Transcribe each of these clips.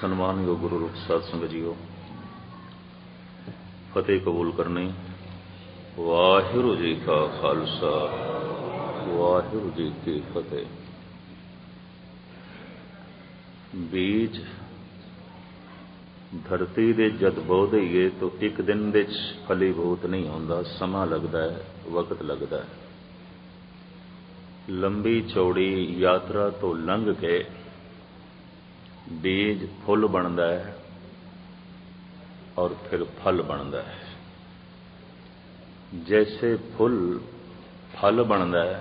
सन्मानयोग गुरु रूप साध संगत जीओ, फतेह कबूल करनी। वाहिगुरू जी का खालसा, वाहिगुरू जी की फतेह। बीज धरती दे जद बो दईए तो एक दिन विच फलीभूत नहीं होंदा, समा लगदा है, वक्त लगदा है। लंबी चौड़ी यात्रा तो लंघ के बीज फुल बनता है और फिर फल बनता है। जैसे फुल फल बनता है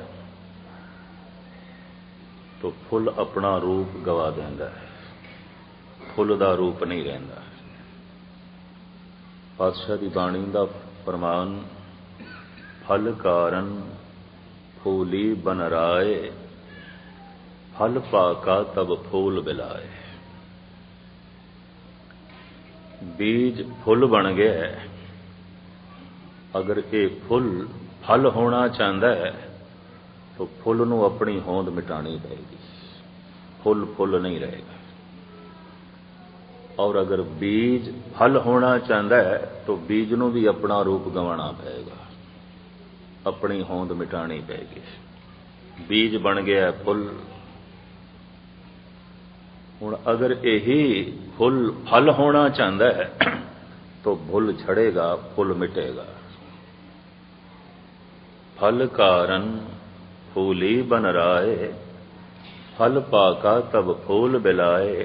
तो फुल अपना रूप गवा देता है, फुल का रूप नहीं रहिंदा। पातशाह की बाणी का फरमान, फल कारण फूली बन राए, फल पाका तब फूल बिलाए। बीज फुल बन गया है, अगर ये फुल फल होना चाहता है तो फुल नूं अपनी होंद मिटानी पड़ेगी, फुल फुल नहीं रहेगा। और अगर बीज फल होना चाहता है तो बीज नूं भी अपना रूप गंवाना पड़ेगा, अपनी होंद मिटानी पड़ेगी। बीज बन गया है फुल, हुण अगर यही फुल फल होना चाहता है तो फुल झड़ेगा, फुल मिटेगा। फल कारण फूली बन राए, फल पाका तब फूल बिलाए।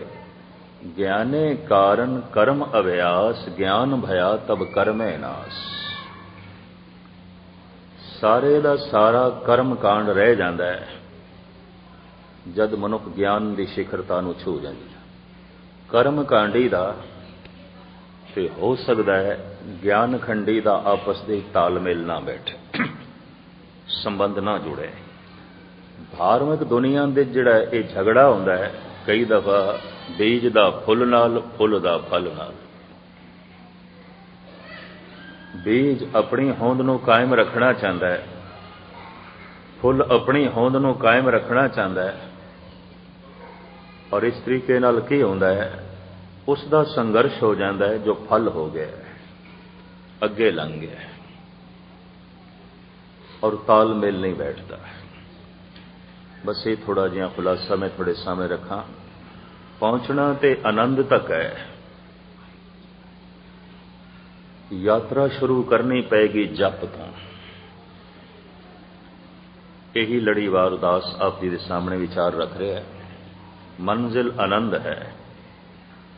ज्ञाने कारण कर्म अभ्यास, ज्ञान भया तब कर्मे नास। सारे दा सारा कर्म कांड रह जाता है जद मनुख ज्ञान की शिखरता नूं छू जाती है। कर्म कांडी दा ते हो सकता है ज्ञान खंडी दा आपस दे तालमेल ना बैठे, संबंध ना जुड़े। धार्मिक दुनिया दे जिहड़ा ये झगड़ा हुंदा है कई दफा बीज दा फुल नाल, फुल दा फल नाल। बीज अपनी होंद नूं कायम रखना चाहता है, फुल अपनी होंद नूं कायम रखना चाहता है, और इस तरीके नाल की होंदा है उसका संघर्ष हो जाता है। जो फल हो गया है अगे लंघ गया है और तालमेल नहीं बैठता। बस ये थोड़ा जिहा खुलासा मैं थोड़े सामने रखा। पहुंचना ते आनंद तक है, यात्रा शुरू करनी पेगी जप तो। यही लड़ीवार उदास आप जी के सामने विचार रख रहे हैं। मंजिल आनंद है,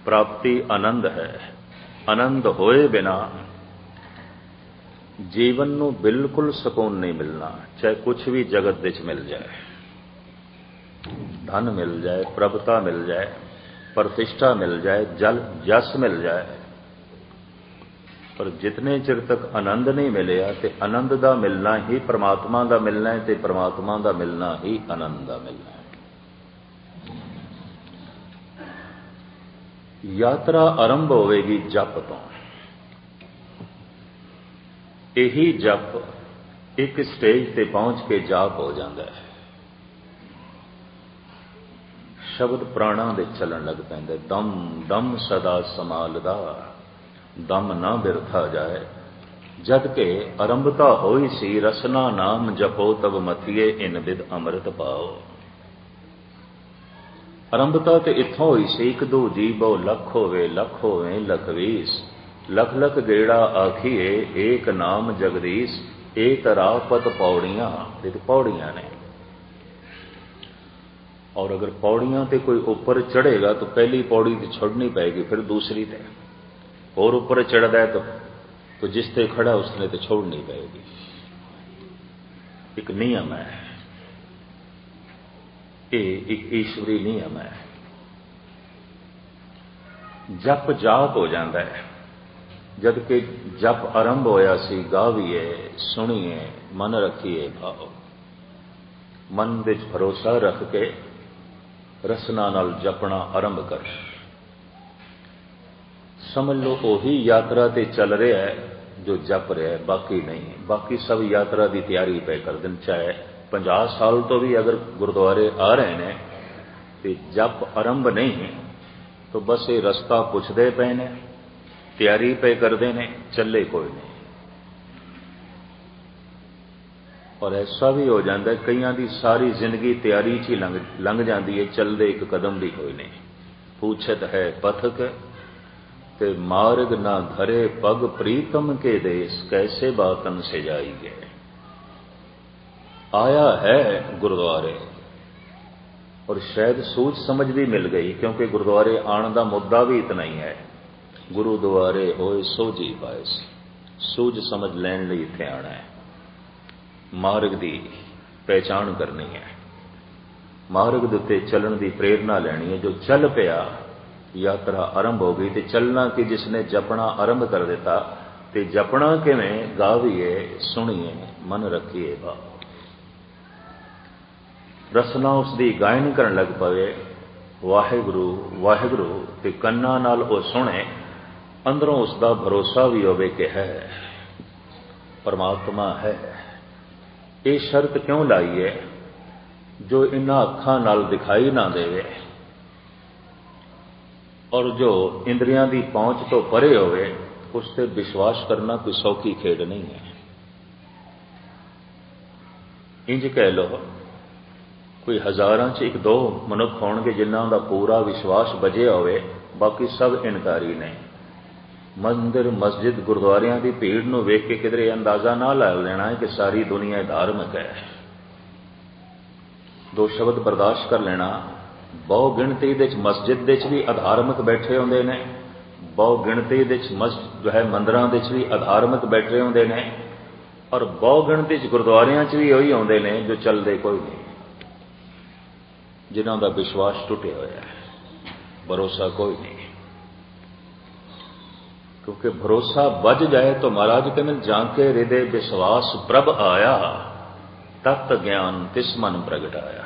प्राप्ति आनंद है। आनंद होए बिना जीवन नूं बिल्कुल सुकून नहीं मिलना, चाहे कुछ भी जगत विच मिल जाए, धन मिल जाए, प्रभुता मिल जाए, प्रतिष्ठा मिल जाए, जस मिल जाए, पर जितने चिर तक आनंद नहीं मिलिया तो आनंद का मिलना ही परमात्मा का मिलना है, तो परमात्मा का मिलना ही आनंद का मिलना है। यात्रा आरंभ होवेगी जप तो। यही जप एक स्टेज ते पहुंच के जाप हो जाता है। शब्द प्राणा दे चलन लग पैंदे। दम दम सदा समालदा, दम ना बिरथा जाए। जद के आरंभता होई सी, रसना नाम जपो तब मथिए, इन विद अमृत पाओ। आरंभता तो इत्थों हुई सी, एक दो जी बहु लख होवे, लख होवे लख वीस। लख लख गेड़ा आखिए, एक नाम जगदीश। एक रापत पौड़ियां, ये तो पौड़ियां ने। और अगर पौड़ियां ते कोई ऊपर चढ़ेगा तो पहली पौड़ी तो छोड़नी पड़ेगी, फिर दूसरी ते और ऊपर चढ़ता है तो जिस ते खड़ा उसने तो छोड़नी पड़ेगी। एक नियम है, ये एक ईश्वरी नियम है। जप जाप हो जाता है। जबकि जप आरंभ होया सी, गावीए सुनीए मन रखिए भाव। मन विच भरोसा रख के रसना नाल जपना आरंभ कर। समझ लो ओही यात्रा ते चल रहा है जो जप रहा है, बाकी नहीं। बाकी सब यात्रा की तैयारी पे कर दिन। चाहे 50 साल तो भी अगर गुरुद्वारे आ रहे हैं तो जप आरंभ नहीं तो तो बस ये रस्ता पुछदे पे ने, तैयारी पे करते ने, चले कोई नहीं। और ऐसा भी हो जाता है कईयां दी सारी जिंदगी तैयारी च ही लंघ जाती है, चलते एक कदम भी कोई नहीं। पूछत है पथक ते मार्ग ना धरे पग, प्रीतम के देश कैसे बातन से जाई गए। आया है गुरुद्वारे और शायद सूझ समझ भी मिल गई, क्योंकि गुरुद्वारे आने का मुद्दा भी इतना ही है, गुरुद्वारे होए सोझी पाए। सूझ समझ लैन लई इत्थे आना है, मार्ग की पहचान करनी है, मार्ग के उत्ते चलन की प्रेरणा लैनी है। जो चल पिया यात्रा आरंभ हो गई। तो चलना कि जिसने जपना आरंभ कर दिता, तो जपना किवें गावीए सुनीए मन रखिए भाव। रसना उसकी गायन करन लग पवे, वाहिगुरु वाहिगुरु, ते कन्ना नाल वो सुने, अंदरों उसका भरोसा भी होवे कि है परमात्मा है। ये शर्त क्यों लाई है, जो इन्हां अखां नाल दिखाई ना देवे और जो इंद्रियां की पहुंच तो परे होवे, उस पर विश्वास करना कोई सौखी खेड नहीं है। इंज कह लो कोई हजारां च एक दो मनुख होणगे जिन्हां दा पूरा विश्वास बजे होवे, बाकी सब इनकारी ने। मंदिर मस्जिद गुरुद्वारियां की भीड़ नूं वेख के किधरे अंदाजा ना ला लेना है कि सारी दुनिया धार्मिक है। दो शब्द बर्दाश्त कर लेना, बहु गिणती दे मस्जिद दे भी अधार्मिक बैठे होंदे ने, बहु गिणती दे जो है मंदिरां दे भी अधार्मिक बैठे होंदे ने, और बहु गिणती गुरुद्वारियां च भी वही आउंदे ने जो चलते कोई नहीं, जिन्हां दा विश्वास टुटिया होया है, भरोसा कोई नहीं। क्योंकि भरोसा बज जाए तो महाराज कहते जाके हृदय विश्वास प्रभ आया, तत्त ज्ञान तिस मन प्रगटाया।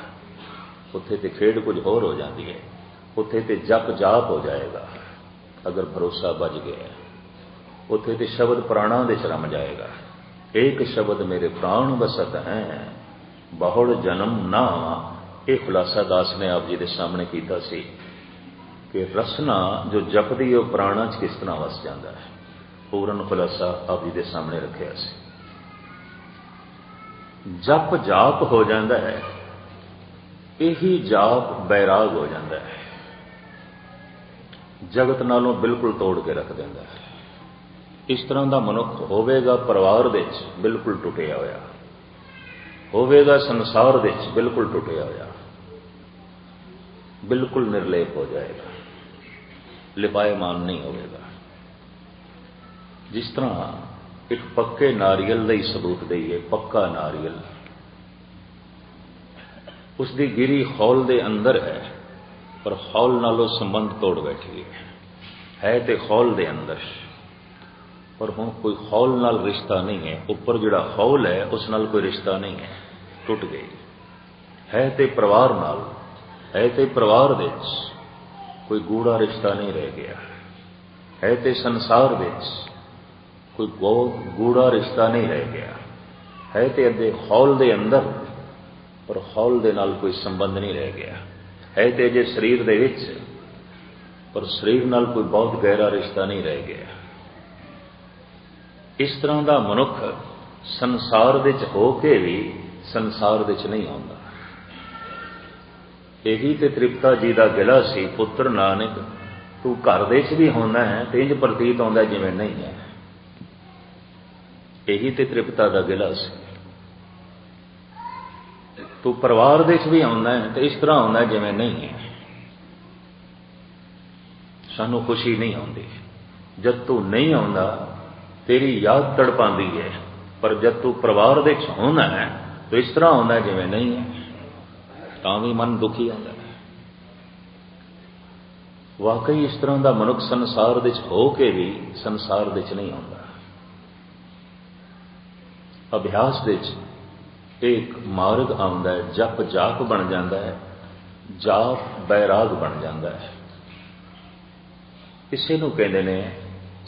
उत्थे ते खेड कुछ होर हो जाती है, उत्थे ते जप जाप हो जाएगा। अगर भरोसा बज गया उत्थे ते शब्द प्राणा दे रम जाएगा। एक शब्द मेरे प्राण बसत हैं, बहुड़ जन्म ना। यह खुलासा दास ने आप जी के सामने किया सी कि रसना जो जपदी वो प्राणा च किस तरह वस जाता है। पूर्ण खुलासा आप जी के सामने रखा सी। जप जाप हो जाता है, यही जाप बैराग हो जाता है, जगत नालों बिल्कुल तोड़ के रख देता है। इस तरह का मनुख होवेगा परिवार दे बिल्कुल टुटिया होया, होवेगा संसार दे बिल्कुल टुटिया होया, बिल्कुल निर्लेप हो जाएगा, लिपायमान नहीं होगा। जिस तरह एक पक्के नारियल का ही सबूत दईए, पक्का नारियल उसकी गिरी खौल दे अंदर है, पर खौल नालों संबंध तोड़ बैठी है तो खौल दे अंदर, पर हुण कोई खौल नाल रिश्ता नहीं है। उपर जिहड़ा खौल है उस नाल कोई रिश्ता नहीं है, टुट गई है। तो परिवार नाल है, तो परिवार दे कोई गूढ़ा रिश्ता नहीं रह गया है, तो संसार दे कोई गूढ़ा रिश्ता नहीं रह गया है, तो अदे खौल दे अंदर पर खौल दे नाल कोई संबंध नहीं रह गया है, तो अजे शरीर दे विच पर शरीर नाल कोई बहुत गहरा रिश्ता नहीं रह गया। इस तरह का मनुख संसार दे च हो के भी संसार दे च नहीं आउंदा। यही तो तृप्ता जी का गिला सी, पुत्र नानक तू घर दे च भी होना है तो इंज प्रतीत होंदा जिवें नहीं है। यही तो तृप्ता का गिला सी, तू परिवार दे च भी आउंदा है तो इस तरह आउंदा जिवें नहीं है। सानू खुशी नहीं आउंदी जब तू नहीं आउंदा, तेरी याद तड़पांदी है, पर जब तू परिवार दे च होना है तो इस तरह आउंदा जिवें नहीं है, तां भी मन दुखी आता है। वाकई इस तरह का मनुख संसार दे च हो के भी संसार दे च नहीं आउंदा। अभ्यास दे च एक मार्ग आउंदा है, जप जाप बन जाता है, जाप बैराग बन जाता है। इसे नूं कहंदे ने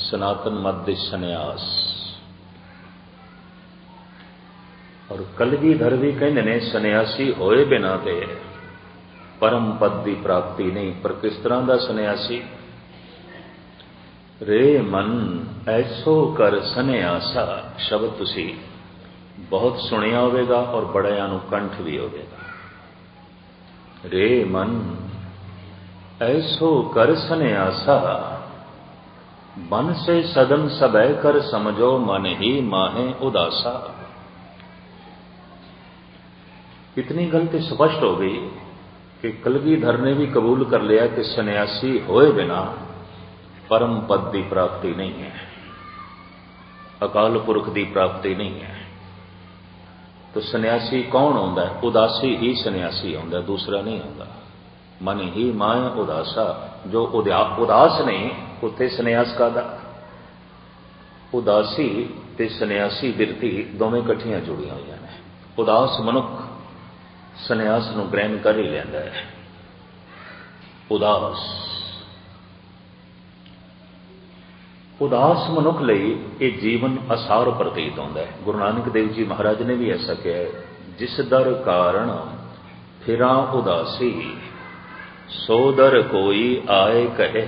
सनातन मत दे सन्यास। और कलगीधर भी कहंदे ने सन्यासी होए बिना ते परम पद की प्राप्ति नहीं। पर किस तरह का सन्यासी? रे मन ऐसो कर सन्यासा शब्द तुसी बहुत सुनिया होगा और बड़िया नूं कंठ भी होगा। रे मन ऐसो कर सन्यासा मन से सदन सबै कर समझो मन ही माहे उदासा। इतनी गलती स्पष्ट हो गई कि कलगीधर ने भी कबूल कर लिया कि सन्यासी होए बिना परम पद की प्राप्ति नहीं है, अकाल पुरख की प्राप्ति नहीं है। तो सन्यासी कौन होता है? उदासी ही सन्यासी होता है, दूसरा नहीं होता। मन ही माया उदासा। जो उदास नहीं उत्थे सन्यास कादा? उदासी ते सन्यासी बिरती दोवें कट्ठियां जुड़ियां हुई हैं। उदास मनुख सन्यास नूं ग्रहण कर ही लैंदा है। उदास मनुख लई ये जीवन असार प्रतीत होता है। गुरु नानक देव जी महाराज ने भी ऐसा कहा है, जिस दर कारण फिरा उदासी सो दर कोई आए कहे।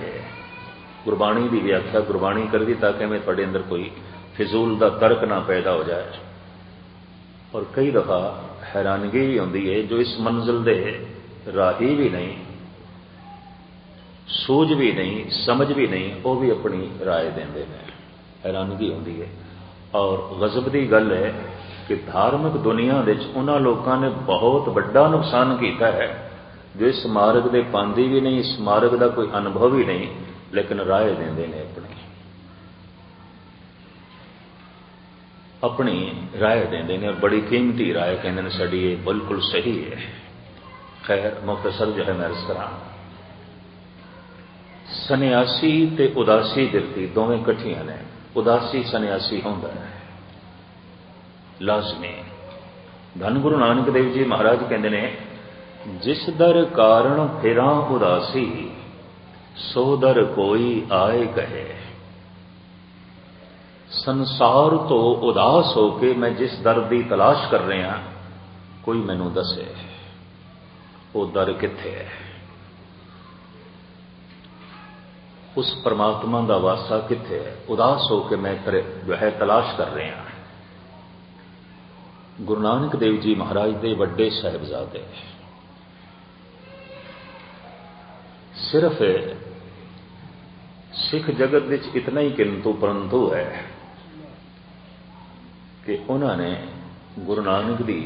गुरबाणी की व्याख्या गुरबाणी कर दी ताकि मैं थोड़े अंदर कोई फिजूल का तर्क ना पैदा हो जाए। और कई दफा हैरानगी भी होती है, जो इस मंजिल दे राही भी नहीं, सूझ भी नहीं, समझ भी नहीं, वो भी अपनी राय देंदे हैं। हैरानगी होती है। और गजब की गल है कि धार्मिक दुनिया उन्होंने लोगों ने बहुत बड़ा नुकसान किया है, जो इस मार्ग के पांदी भी नहीं, इस मार्ग का कोई अनुभव ही नहीं, लेकिन राय देंदे ने अपनी राय देंदे ने। और बड़ी कीमती राय कहते हैं साड़ी ये बिल्कुल सही है। खैर मुख्तसर जो है मैं अर्ज करा, सन्यासी ते उदासी बिरती दोवें कट्ठियां ने। उदासी सन्यासी होंदा है लाजमी। धन गुरु नानक देव जी महाराज कहते हैं, जिस दर कारण फिरा उदासी सो दर कोई आए कहे। संसार तो उदास होके मैं जिस दर की तलाश कर रहा, कोई मैनू दसे वो दर किथे है। उस परमात्मा का वासा किथे है? उदास होकर मैं जो है तलाश कर रहा। गुरु नानक देव जी महाराज के वड्डे साहिबजादे सिर्फ सिख जगत विच इतना ही किंतु परंतु है कि उन्होंने गुरु नानक दी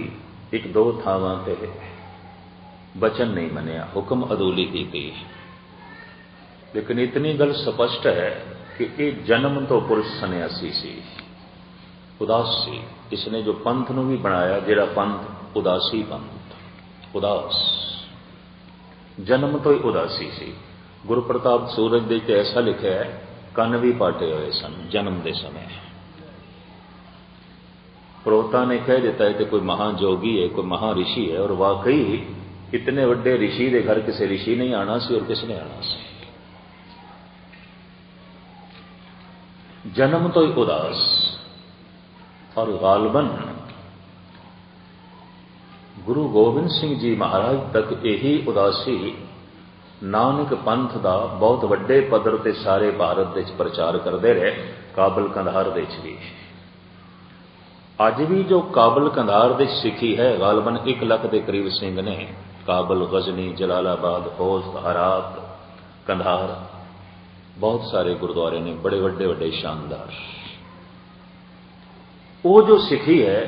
एक दो थावां ते वचन नहीं मनिया, हुक्म अदूली की थी। लेकिन इतनी गल स्पष्ट है कि यह जन्म तो पुरुष सन्यासी सी, उदास सी। इसने जो पंथ नूं भी बनाया, जिहड़ा पंथ उदासी पंथ, उदास जन्म तो ही उदासी सी। गुरु प्रताप सूरज दे ते ऐसा लिखा है, कन भी पाटे हुए सन जन्म के समय। प्रोता ने कह दिता है कि कोई महाजोगी है, कोई महाऋषि है, और वाकई इतने वड्डे ऋषि के घर किसी ऋषि नहीं आना सी। और किसने आना सी? जन्म तो ही उदास। और गालबन गुरु गोबिंद सिंह जी महाराज तक यही उदासी नानक पंथ का बहुत वड्डे पद्धर ते सारे भारत विच प्रचार करते रहे, काबल कंधार विच भी। अज भी जो काबल कंधार विच सिखी है, गालबन 1 लाख के करीब सिंह ने। काबल, गजनी, जलालाबाद, होस्ट, हरात, कंधार, बहुत सारे गुरुद्वारे ने, बड़े वड्डे वड्डे शानदार। वो जो सिखी है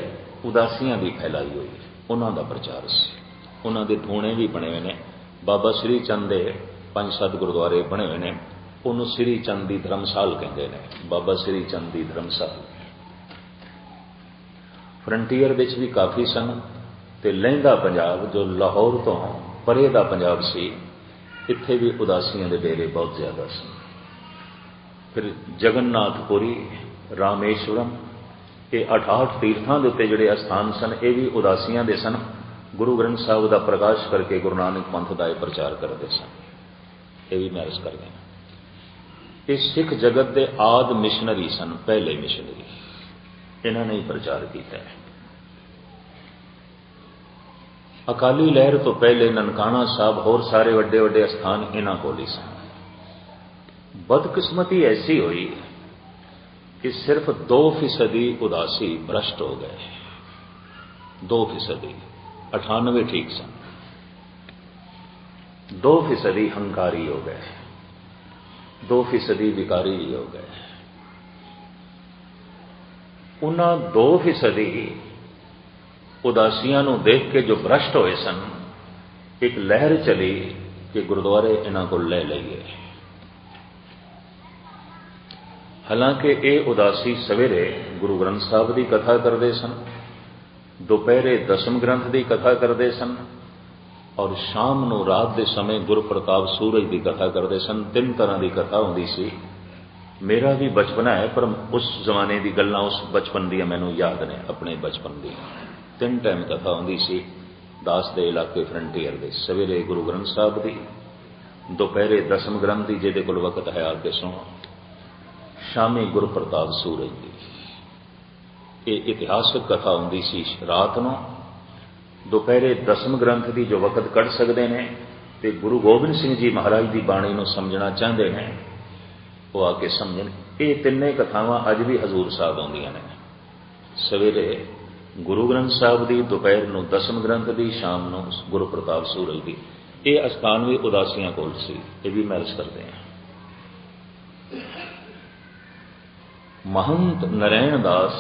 उदासियां भी फैलाई हुई, उन्हों का प्रचार से। उन्होंने धूणे भी बने हुए हैं। बाबा श्री चंद के 5-7 गुरुद्वारे बने हुए हैं। उन्होंने श्री चंद की धर्मशाल कहते हैं, बाबा श्री चंद की धर्मशाल। फ्रंटीयर विच भी काफ़ी सन, ते लਹਿੰਦਾ पंजाब जो लाहौर तो परे का पंजाब सी, इत्थे भी उदासियों के डेरे बहुत ज्यादा सन। फिर जगन्नाथपुरी, रामेश्वरम, ये 68 तीर्थों के उत्ते जिहड़े अस्थान सन, ये भी उदासियां दे सन। गुरु ग्रंथ साहिब का प्रकाश करके गुरु नानक पंथ का प्रचार करते सन। ये भी मैं अर्ज कर गया। ये सिख जगत के आद मिशनरी सन, पहले मिशनरी। इन्होंने ही प्रचार किया है। अकाली लहर तो पहले ननकाना साहब होर सारे वड्डे वड्डे अस्थान इन्हां कोल ही सन। बदकिस्मती ऐसी हुई कि सिर्फ 2% उदासी भ्रष्ट हो गए। 2%, 98 ठीक सन। 2% हंकारी हो गए, 2% विकारी हो गए। उन्हां 2% उदासियां नूं देख के जो भ्रष्ट होए सन, एक लहर चली कि गुरुद्वारे इन्हां को ले लईए। हालांकि ये उदासी सवेरे गुरु ग्रंथ साहब की कथा करते सन, दोपहरे दसम ग्रंथ की कथा करते सन और शाम नूं रात के समय गुरु प्रताप सूरज की कथा करते सन। 3 तरह की कथा होंदी सी। मेरा भी बचपना है, पर उस जमाने की गल्लां उस बचपन दी मैनूं याद ने, अपने बचपन दी। 3 टाइम कथा होंदी सी दास दे इलाके फ्रंटियर दे। सवेरे गुरु ग्रंथ साहब की, दोपहरे दसम ग्रंथ की जिहदे कोल वक्त है आके सुनो, शामी गुरु प्रताप सूरज की। ये इतिहासक कथा होंदी सी रात नूं। दोपहरे दसम ग्रंथ की जो वक्त कढ़ सकते हैं तो गुरु गोबिंद सिंह जी महाराज की बाणी नूं समझना चाहते हैं, वो आके समझन। ये 3 कथावां अज भी हजूर साहब आउंदियां ने। सवेरे गुरु ग्रंथ साहब की, दोपहर नूं दसम ग्रंथ की, शाम नूं गुरु प्रताप सूरज की। ये अस्थान भी उदासियां कोल सी, ये भी मैरिज करते हैं। महंत नारायण दास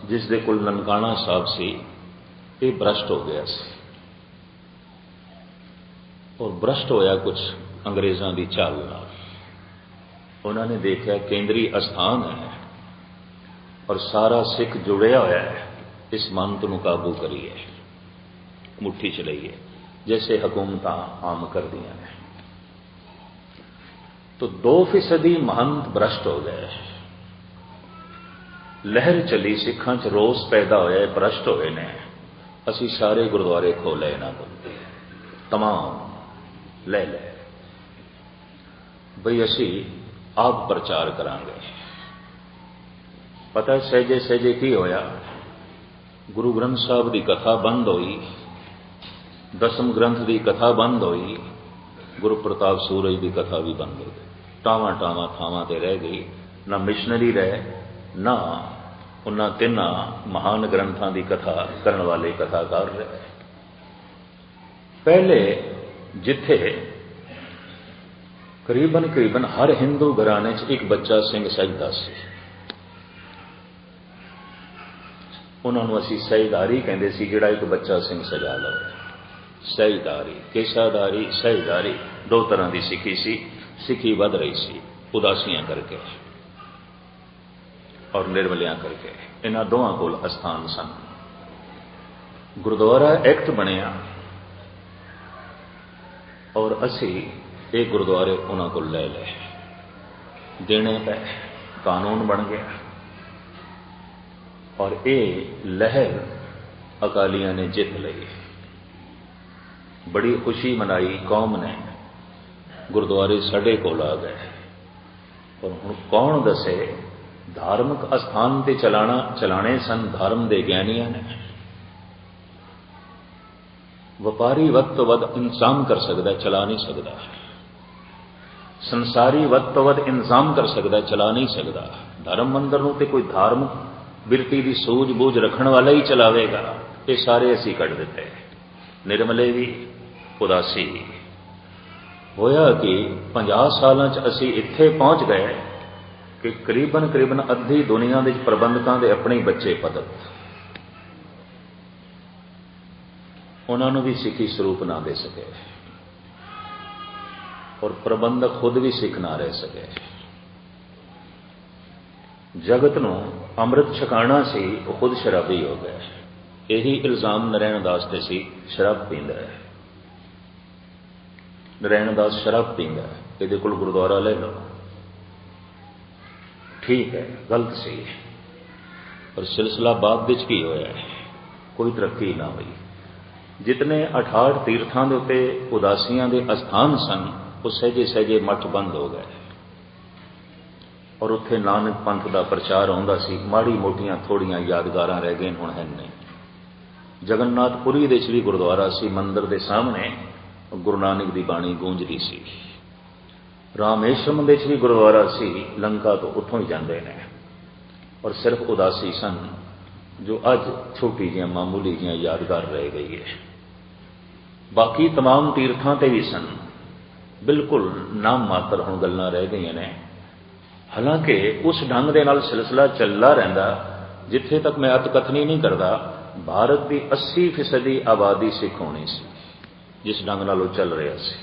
जिस दे कोल ननकाना साहब सी, ये भ्रष्ट हो गया सी। और भ्रष्ट होया कुछ अंग्रेज़ों की चाल नाल। उन्होंने देखा केंद्री अस्थान है और सारा सिख जुड़िया होया है, इस मंत नूं काबू करिए, मुट्ठी च लईए, जैसे हुकूमत आम कर दियां ने। तो 2% महंत भ्रष्ट हो गए। लहर चली, सिखां च रोस पैदा होया, भ्रष्ट होए ने। असी सारे गुरुद्वारे खो ले इन्हां कोल, तमाम ले ले बई असी आप प्रचार करांगे। पता सहजे सहजे की होया, गुरु ग्रंथ साहब की कथा बंद हुई, दसम ग्रंथ की कथा बंद हुई, गुरु प्रताप सूरज की कथा भी बंद हो गई। टावां टावां थावां ते रह गई, ना मिशनरी रहे, ना उन्हां 3 महान ग्रंथों की कथा करने वाले कथाकार रहे। पहले जिथे करीबन करीबन हर हिंदू घराने च एक बच्चा सिंह सजदा सी, उन्होंने असी सहजदारी कहते सी। जिहड़ा एक बच्चा सिंह सजा लवे, सहजदारी, केशाधारी, सहजदारी, 2 तरह की सिखी सी। सिखी वध रही सी उदासियां करके और निर्मलियां करके। इन्हां दोवां कोल अस्थान सन। गुरुद्वारा एक्ट बनिया और असी ये गुरुद्वारे उन्हां कोल ले ले, देने पे कानून बन गया। और ये लहर अकालियां ने जित लई। बड़ी खुशी मनाई कौम ने, गुरुद्वारे साडे कोल आ गए। और हुण कौन दसे, धार्मिक अस्थान ते चलाने सन धर्म दे ज्ञानियां ने। व्यापारी वध तो वध इंतजाम कर सकता, चला नहीं सकता। संसारी वध तो वध इंतजाम कर सकता, चला नहीं सकता। धर्म मंदिर नूं ते कोई धार्मिक बिरती की सूझबूझ रखने वाला ही चलावेगा। ये सारे असी कढ़ दिते। निर्मले भी, उदासी भी। होया कि 50 सालों असी इत्थे पहुंच गए कि करीबन करीबन अद्धी दुनिया के प्रबंधकों के अपने ही बच्चे पदत, उन्होंने भी सिखी स्वरूप ना दे सके और प्रबंधक खुद भी सिख ना रह सके। जगत नूं अमृत छकाना सी, वो खुद शराबी हो गए। यही इल्जाम नारायण दास ते सी, शराब पींदा है। नारायण दास शराब पींदा है, इहदे कोल गुरुद्वारा ले लो। ठीक है, गलत सी, पर सिलसिला बाद विच की होया है, कोई तरक्की ना हुई। जितने 68 तीर्थां दे उत्ते उदासियां दे अस्थान सन, वो सहजे सहजे मठ बंद हो गए और उत्थे नानक पंथ का प्रचार होंदा सी। माड़ी मोटियां थोड़ियां यादगारां रह गए, हुण है नहीं। ਜਗਨਨਾਥਪੁਰੀ ਦੇ 'ਚ ਵੀ ਗੁਰਦੁਆਰਾ ਸੀ, ਮੰਦਰ ਦੇ ਸਾਹਮਣੇ ਗੁਰੂ ਨਾਨਕ ਦੀ ਬਾਣੀ ਗੂੰਜਦੀ ਸੀ। ਰਾਮੇਸ਼ਵਰਮ ਦੇ 'ਚ ਵੀ ਗੁਰਦੁਆਰਾ ਸੀ, ਲੰਕਾ ਤੋਂ ਉੱਥੋਂ ਹੀ ਜਾਂਦੇ ਨੇ। ਔਰ ਸਿਰਫ ਉਦਾਸੀ ਸਨ ਜੋ ਅੱਜ ਛੋਟੀ ਜਿਹੀਆਂ ਮਾਮੂਲੀ ਜਿਹੀਆਂ ਯਾਦਗਾਰ ਰਹਿ ਗਈ ਹੈ। ਬਾਕੀ तमाम ਤੀਰਥਾਂ ਤੇ ਵੀ ਸਨ, ਬਿਲਕੁਲ ਨਾਮ ਮਾਤਰ ਹੁਣ ਗੱਲਾਂ ਰਹਿ ਗਈਆਂ ਨੇ। ਹਾਲਾਂਕਿ ਉਸ ਢੰਗ ਦੇ ਨਾਲ ਸਿਲਸਿਲਾ ਚੱਲਦਾ ਰਹਿੰਦਾ। ਜਿੱਥੇ ਤੱਕ ਮੈਂ ਅਤਕਥਨੀ ਨਹੀਂ ਕਰਦਾ, ਭਾਰਤ ਦੀ 80% ਆਬਾਦੀ ਸਿੱਖ ਹੋਣੀ ਸੀ ਜਿਸ ਢੰਗ ਨਾਲ ਉਹ ਚੱਲ ਰਿਹਾ ਸੀ।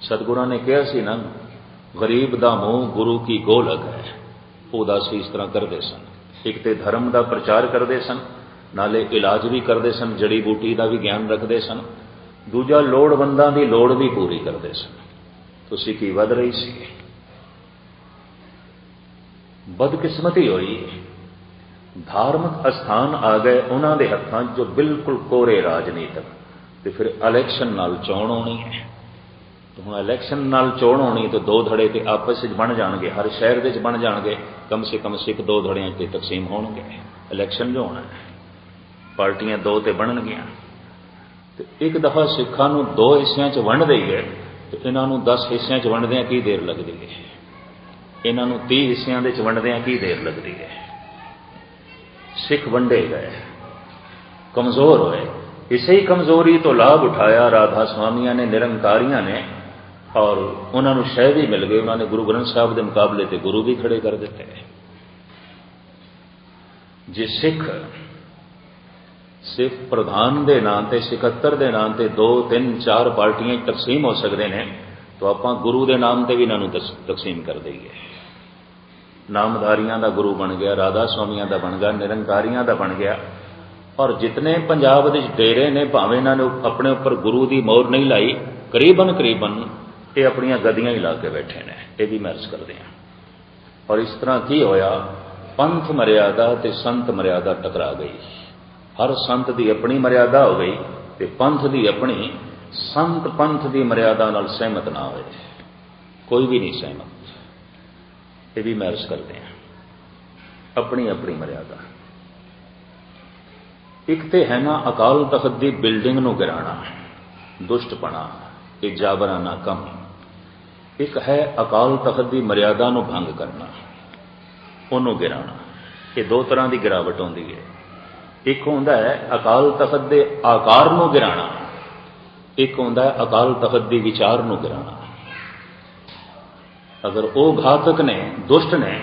ਸਤਿਗੁਰਾਂ ਨੇ ਕਿਹਾ ਸੀ ਨਾ, ਗਰੀਬ ਦਾ ਮੂੰਹ ਗੁਰੂ ਕੀ ਗੋਲਕ ਹੈ। ਉਦਾਸੀ ਇਸ ਤਰ੍ਹਾਂ ਕਰਦੇ ਸਨ। ਇੱਕ ਤੇ ਧਰਮ ਦਾ ਪ੍ਰਚਾਰ ਕਰਦੇ ਸਨ, ਨਾਲੇ ਇਲਾਜ ਵੀ ਕਰਦੇ ਸਨ, ਜੜੀ ਬੂਟੀ ਦਾ ਵੀ ਗਿਆਨ ਰੱਖਦੇ ਸਨ। ਦੂਜਾ, ਲੋੜਵੰਦਾਂ ਦੀ ਲੋੜ ਵੀ ਪੂਰੀ ਕਰਦੇ ਸਨ। ਤੁਸੀਂ ਕੀ ਵੱਧ ਰਹੀ ਸੀ। ਬਦਕਿਸਮਤੀ ਹੋਈ, ਧਾਰਮਿਕ ਅਸਥਾਨ ਆ ਗਏ ਉਹਨਾਂ ਦੇ ਹੱਥਾਂ 'ਚ ਜੋ ਬਿਲਕੁਲ ਕੋਰੇ ਰਾਜਨੀਤਿਕ, ਤੇ ਫਿਰ ਇਲੈਕਸ਼ਨ ਨਾਲ ਚੋਣ ਆਉਣੀ ਹੈ। ਹੁਣ ਇਲੈਕਸ਼ਨ ਨਾਲ ਚੋਣ ਆਉਣੀ ਤੇ ਦੋ ਧੜੇ ਤੇ ਆਪਸ ਵਿੱਚ ਬਣ ਜਾਣਗੇ, ਹਰ ਸ਼ਹਿਰ ਦੇ 'ਚ ਬਣ ਜਾਣਗੇ। ਕਮ ਸੇ ਕਮ ਸਿੱਖ ਦੋ ਧੜਿਆਂ 'ਤੇ ਤਕਸੀਮ ਹੋਣਗੇ। ਇਲੈਕਸ਼ਨ ਜੋ ਹੋਣਾ ਹੈ, ਪਾਰਟੀਆਂ ਦੋ ਤੇ ਬਣਨਗੀਆਂ। ਤੇ ਇੱਕ ਦਫਾ ਸਿੱਖਾਂ ਨੂੰ ਦੋ ਹਿੱਸਿਆਂ 'ਚ ਵੰਡ ਦੇਈਏ ਤੇ ਇਹਨਾਂ ਨੂੰ 10 ਹਿੱਸਿਆਂ 'ਚ ਵੰਡਦਿਆਂ ਕੀ ਦੇਰ ਲੱਗਦੀ ਹੈ, ਇਹਨਾਂ ਨੂੰ 30 ਹਿੱਸਿਆਂ ਦੇ 'ਚ ਵੰਡਦਿਆਂ ਕੀ ਦੇਰ ਲੱਗਦੀ ਹੈ। ਸਿੱਖ ਵੰਡੇ ਗਏ, ਕਮਜ਼ੋਰ ਹੋਏ। ਇਸੇ ਹੀ ਕਮਜ਼ੋਰੀ ਤੋਂ ਲਾਭ ਉਠਾਇਆ ਰਾਧਾ ਸਵਾਮੀਆਂ ਨੇ, ਨਿਰੰਕਾਰੀਆਂ ਨੇ, ਔਰ ਉਹਨਾਂ ਨੂੰ ਸ਼ਹਿ ਵੀ ਮਿਲ ਗਏ। ਉਹਨਾਂ ਨੇ ਗੁਰੂ ਗ੍ਰੰਥ ਸਾਹਿਬ ਦੇ ਮੁਕਾਬਲੇ ਤੇ ਗੁਰੂ ਵੀ ਖੜੇ ਕਰ ਦਿੱਤੇ। ਜੇ ਸਿੱਖ ਸਿਰਫ ਪ੍ਰਧਾਨ ਦੇ ਨਾਂ ਤੇ, ਸਿਕੱਤਰ ਦੇ ਨਾਂ ਤੇ 2, 3, 4 ਪਾਰਟੀਆਂ ਤਕਸੀਮ ਹੋ ਸਕਦੇ ਨੇ, ਤਾਂ ਆਪਾਂ ਗੁਰੂ ਦੇ ਨਾਮ ਤੇ ਵੀ ਇਹਨਾਂ ਨੂੰ ਤਕਸੀਮ ਕਰ ਦਈਏ। ਨਾਮਧਾਰੀਆਂ ਦਾ ਗੁਰੂ ਬਣ ਗਿਆ, ਰਾਧਾ ਸਵਾਮੀਆਂ ਦਾ ਬਣ ਗਿਆ, ਨਿਰੰਕਾਰੀਆਂ ਦਾ ਬਣ ਗਿਆ। ਔਰ ਜਿਤਨੇ ਪੰਜਾਬ ਦੇ ਡੇਰੇ ਨੇ, ਭਾਵੇਂ ਇਹਨਾਂ ਨੇ ਆਪਣੇ ਉੱਪਰ ਗੁਰੂ ਦੀ ਮੋਹਰ ਨਹੀਂ ਲਾਈ, ਕਰੀਬਨ ਇਹ ਆਪਣੀਆਂ ਗਦੀਆਂ ਹੀ ਲਾ ਕੇ ਬੈਠੇ ਨੇ। ਇਹ ਵੀ ਮੈਂ ਅਰਜ਼ ਕਰਦੇ ਹਾਂ। ਔਰ ਇਸ ਤਰ੍ਹਾਂ ਕੀ ਹੋਇਆ, ਪੰਥ ਮਰਿਆਦਾ ਤੇ ਸੰਤ ਮਰਿਆਦਾ ਟਕਰਾ ਗਈ। ਹਰ ਸੰਤ ਦੀ ਆਪਣੀ ਮਰਿਆਦਾ ਹੋ ਗਈ ਤੇ ਪੰਥ ਦੀ ਆਪਣੀ। ਸੰਤ ਪੰਥ ਦੀ ਮਰਿਆਦਾ ਨਾਲ ਸਹਿਮਤ ਨਾ ਹੋਏ, ਕੋਈ ਵੀ ਨਹੀਂ ਸਹਿਮਤ। ਇਹ ਵੀ ਮੈਂ ਅਰਜ਼ ਕਰਦੇ ਹਾਂ। ਆਪਣੀ ਆਪਣੀ ਮਰਿਆਦਾ। ਇੱਕ ਤੇ ਹੈ ਨਾ ਅਕਾਲ ਤਖਤ ਦੀ ਬਿਲਡਿੰਗ ਨੂੰ ਗਿਰਾਣਾ, ਦੁਸ਼ਟਪਣਾ, ਇਹ ਜਾਬਰਾਨਾ ਕੰਮ। ਇੱਕ ਹੈ ਅਕਾਲ ਤਖਤ ਦੀ ਮਰਿਆਦਾ ਨੂੰ ਭੰਗ ਕਰਨਾ, ਉਹਨੂੰ ਗਿਰਾਣਾ। ਇਹ ਦੋ ਤਰ੍ਹਾਂ ਦੀ ਗਿਰਾਵਟ ਹੁੰਦੀ ਹੈ। ਇੱਕ ਹੁੰਦਾ ਹੈ ਅਕਾਲ ਤਖਤ ਦੇ ਆਕਾਰ ਨੂੰ ਗਿਰਾਣਾ, ਇੱਕ ਹੁੰਦਾ ਹੈ ਅਕਾਲ ਤਖਤ ਦੀ ਵਿਚਾਰ ਨੂੰ ਗਿਰਾਣਾ। ਅਗਰ ਉਹ ਘਾਤਕ ਨੇ, ਦੁਸ਼ਟ ਨੇ,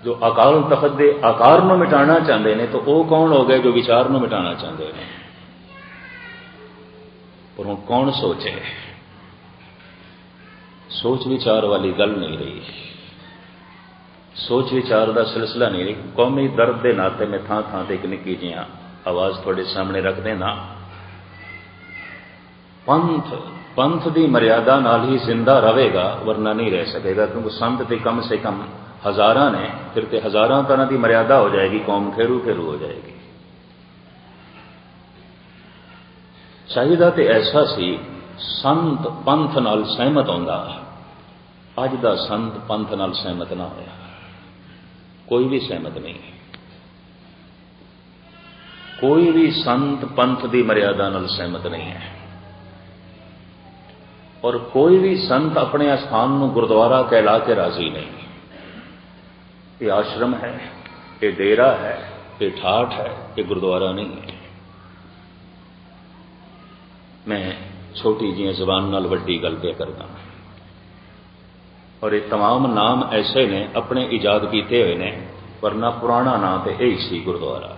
ਜੋ ਅਕਾਲ ਤਖਤ ਦੇ ਆਕਾਰ ਨੂੰ ਮਿਟਾਉਣਾ ਚਾਹੁੰਦੇ ਨੇ, ਤਾਂ ਉਹ ਕੌਣ ਹੋ ਗਏ ਜੋ ਵਿਚਾਰ ਨੂੰ ਮਿਟਾਉਣਾ ਚਾਹੁੰਦੇ ਨੇ। ਪਰ ਹੁਣ ਕੌਣ ਸੋਚੇ। ਸੋਚ ਵਿਚਾਰ ਵਾਲੀ ਗੱਲ ਨਹੀਂ ਰਹੀ, ਸੋਚ ਵਿਚਾਰ ਦਾ ਸਿਲਸਿਲਾ ਨਹੀਂ ਰਹੀ। ਕੌਮੀ ਦਰਦ ਦੇ ਨਾਤੇ ਮੈਂ ਥਾਂ ਥਾਂ ਤੇ ਇੱਕ ਨਿੱਕੀ ਜਿਹੀਆਂ ਆਵਾਜ਼ ਤੁਹਾਡੇ ਸਾਹਮਣੇ ਰੱਖ ਦੇਣਾ। ਪੰਥ ਦੀ ਮਰਿਆਦਾ ਨਾਲ ਹੀ ਜ਼ਿੰਦਾ ਰਹੇਗਾ, ਵਰਨਾ ਨਹੀਂ ਰਹਿ ਸਕੇਗਾ। ਕਿਉਂਕਿ ਸੰਤ ਤੇ ਕਮ ਸੇ ਕਮ ਹਜ਼ਾਰਾਂ ਨੇ, ਫਿਰ ਤੇ ਹਜ਼ਾਰਾਂ ਤਰ੍ਹਾਂ ਦੀ ਮਰਿਆਦਾ ਹੋ ਜਾਏਗੀ, ਕੌਮ ਖੇਰੂ ਖੇਰੂ ਹੋ ਜਾਏਗੀ। ਚਾਹੀਦਾ ਤੇ ਐਸਾ ਸੀ, ਸੰਤ ਪੰਥ ਨਾਲ ਸਹਿਮਤ ਹੁੰਦਾ। ਅੱਜ ਦਾ ਸੰਤ ਪੰਥ ਨਾਲ ਸਹਿਮਤ ਨਾ ਹੋਇਆ, ਕੋਈ ਵੀ ਸਹਿਮਤ ਨਹੀਂ। ਕੋਈ ਵੀ ਸੰਤ ਪੰਥ ਦੀ ਮਰਿਆਦਾ ਨਾਲ ਸਹਿਮਤ ਨਹੀਂ ਹੈ। ਔਰ ਕੋਈ ਵੀ ਸੰਤ ਆਪਣੇ ਅਸਥਾਨ ਨੂੰ ਗੁਰਦੁਆਰਾ ਕਹਿਲਾ ਕੇ ਰਾਜ਼ੀ ਨਹੀਂ। ਇਹ ਆਸ਼ਰਮ ਹੈ, ਇਹ ਡੇਰਾ ਹੈ, ਇਹ ਠਾਠ ਹੈ, ਇਹ ਗੁਰਦੁਆਰਾ ਨਹੀਂ ਹੈ। ਮੈਂ ਛੋਟੀ ਜਿਹੀ ਜ਼ਬਾਨ ਨਾਲ ਵੱਡੀ ਗੱਲ ਪਿਆ ਕਰਦਾ। ਔਰ ਇਹ तमाम ਨਾਮ ਐਸੇ ਨੇ ਆਪਣੇ ਇਜਾਦ ਕੀਤੇ ਹੋਏ ਨੇ, ਵਰਨਾ ਪੁਰਾਣਾ ਨਾਮ ਤੇ ਇਹੀ ਸੀ ਗੁਰਦੁਆਰਾ।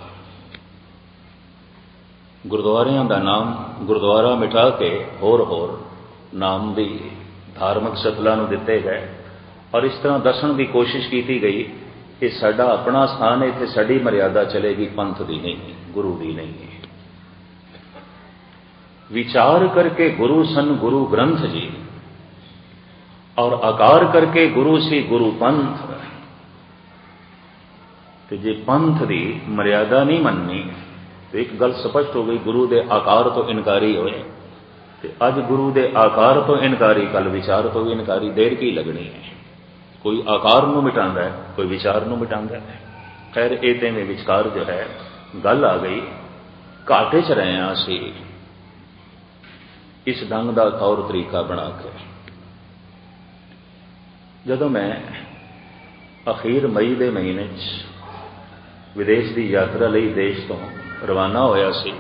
ਗੁਰਦੁਆਰਿਆਂ ਦਾ ਨਾਮ ਗੁਰਦੁਆਰਾ ਮਿਟਾ ਕੇ ਹੋਰ ਨਾਮ ਦੀ ਧਾਰਮਿਕ ਸ਼ਕਲਾਂ ਨੂੰ ਦਿੱਤੇ ਗਏ। ਔਰ ਇਸ ਤਰ੍ਹਾਂ ਦੱਸਣ ਦੀ ਕੋਸ਼ਿਸ਼ ਕੀਤੀ ਗਈ ਕਿ ਸਾਡਾ ਆਪਣਾ ਸਥਾਨ ਹੈ, ਇੱਥੇ ਸਾਡੀ ਮਰਿਆਦਾ ਚਲੇਗੀ, ਪੰਥ ਦੀ ਨਹੀਂ, ਗੁਰੂ ਦੀ ਨਹੀਂ ਹੈ। ਵਿਚਾਰ ਕਰਕੇ ਗੁਰੂ ਸਨ ਗੁਰੂ ਗ੍ਰੰਥ ਜੀ, ਔਰ ਆਕਾਰ ਕਰਕੇ ਗੁਰੂ ਸੀ ਗੁਰੂ ਪੰਥ। ਤੇ ਜੇ ਪੰਥ ਦੀ ਮਰਿਆਦਾ ਨਹੀਂ ਮੰਨਣੀ ਤੇ ਇੱਕ ਗੱਲ ਸਪਸ਼ਟ ਹੋ ਗਈ, ਗੁਰੂ ਦੇ ਆਕਾਰ ਤੋਂ ਇਨਕਾਰੀ ਹੋਏ। ਤੇ ਅੱਜ ਗੁਰੂ ਦੇ ਆਕਾਰ ਤੋਂ ਇਨਕਾਰੀ, ਕੱਲ ਵਿਚਾਰ ਤੋਂ ਵੀ ਇਨਕਾਰੀ। ਦੇਰ ਕੀ ਲੱਗਣੀ ਹੈ। ਕੋਈ ਆਕਾਰ ਨੂੰ ਮਿਟਾਉਂਦਾ ਹੈ, ਕੋਈ ਵਿਚਾਰ ਨੂੰ ਮਿਟਾਉਂਦਾ ਹੈ। ਖੈਰ ਇਹ ਤੇ ਵਿਚਕਾਰ ਜੋ ਹੈ गल आ गई, घाटे च रहे हैं असी इस ढंग का तौर तरीका बना के। जदों मैं अखीर मई के महीने विदेश की यात्रा लई देश तो रवाना होया सी,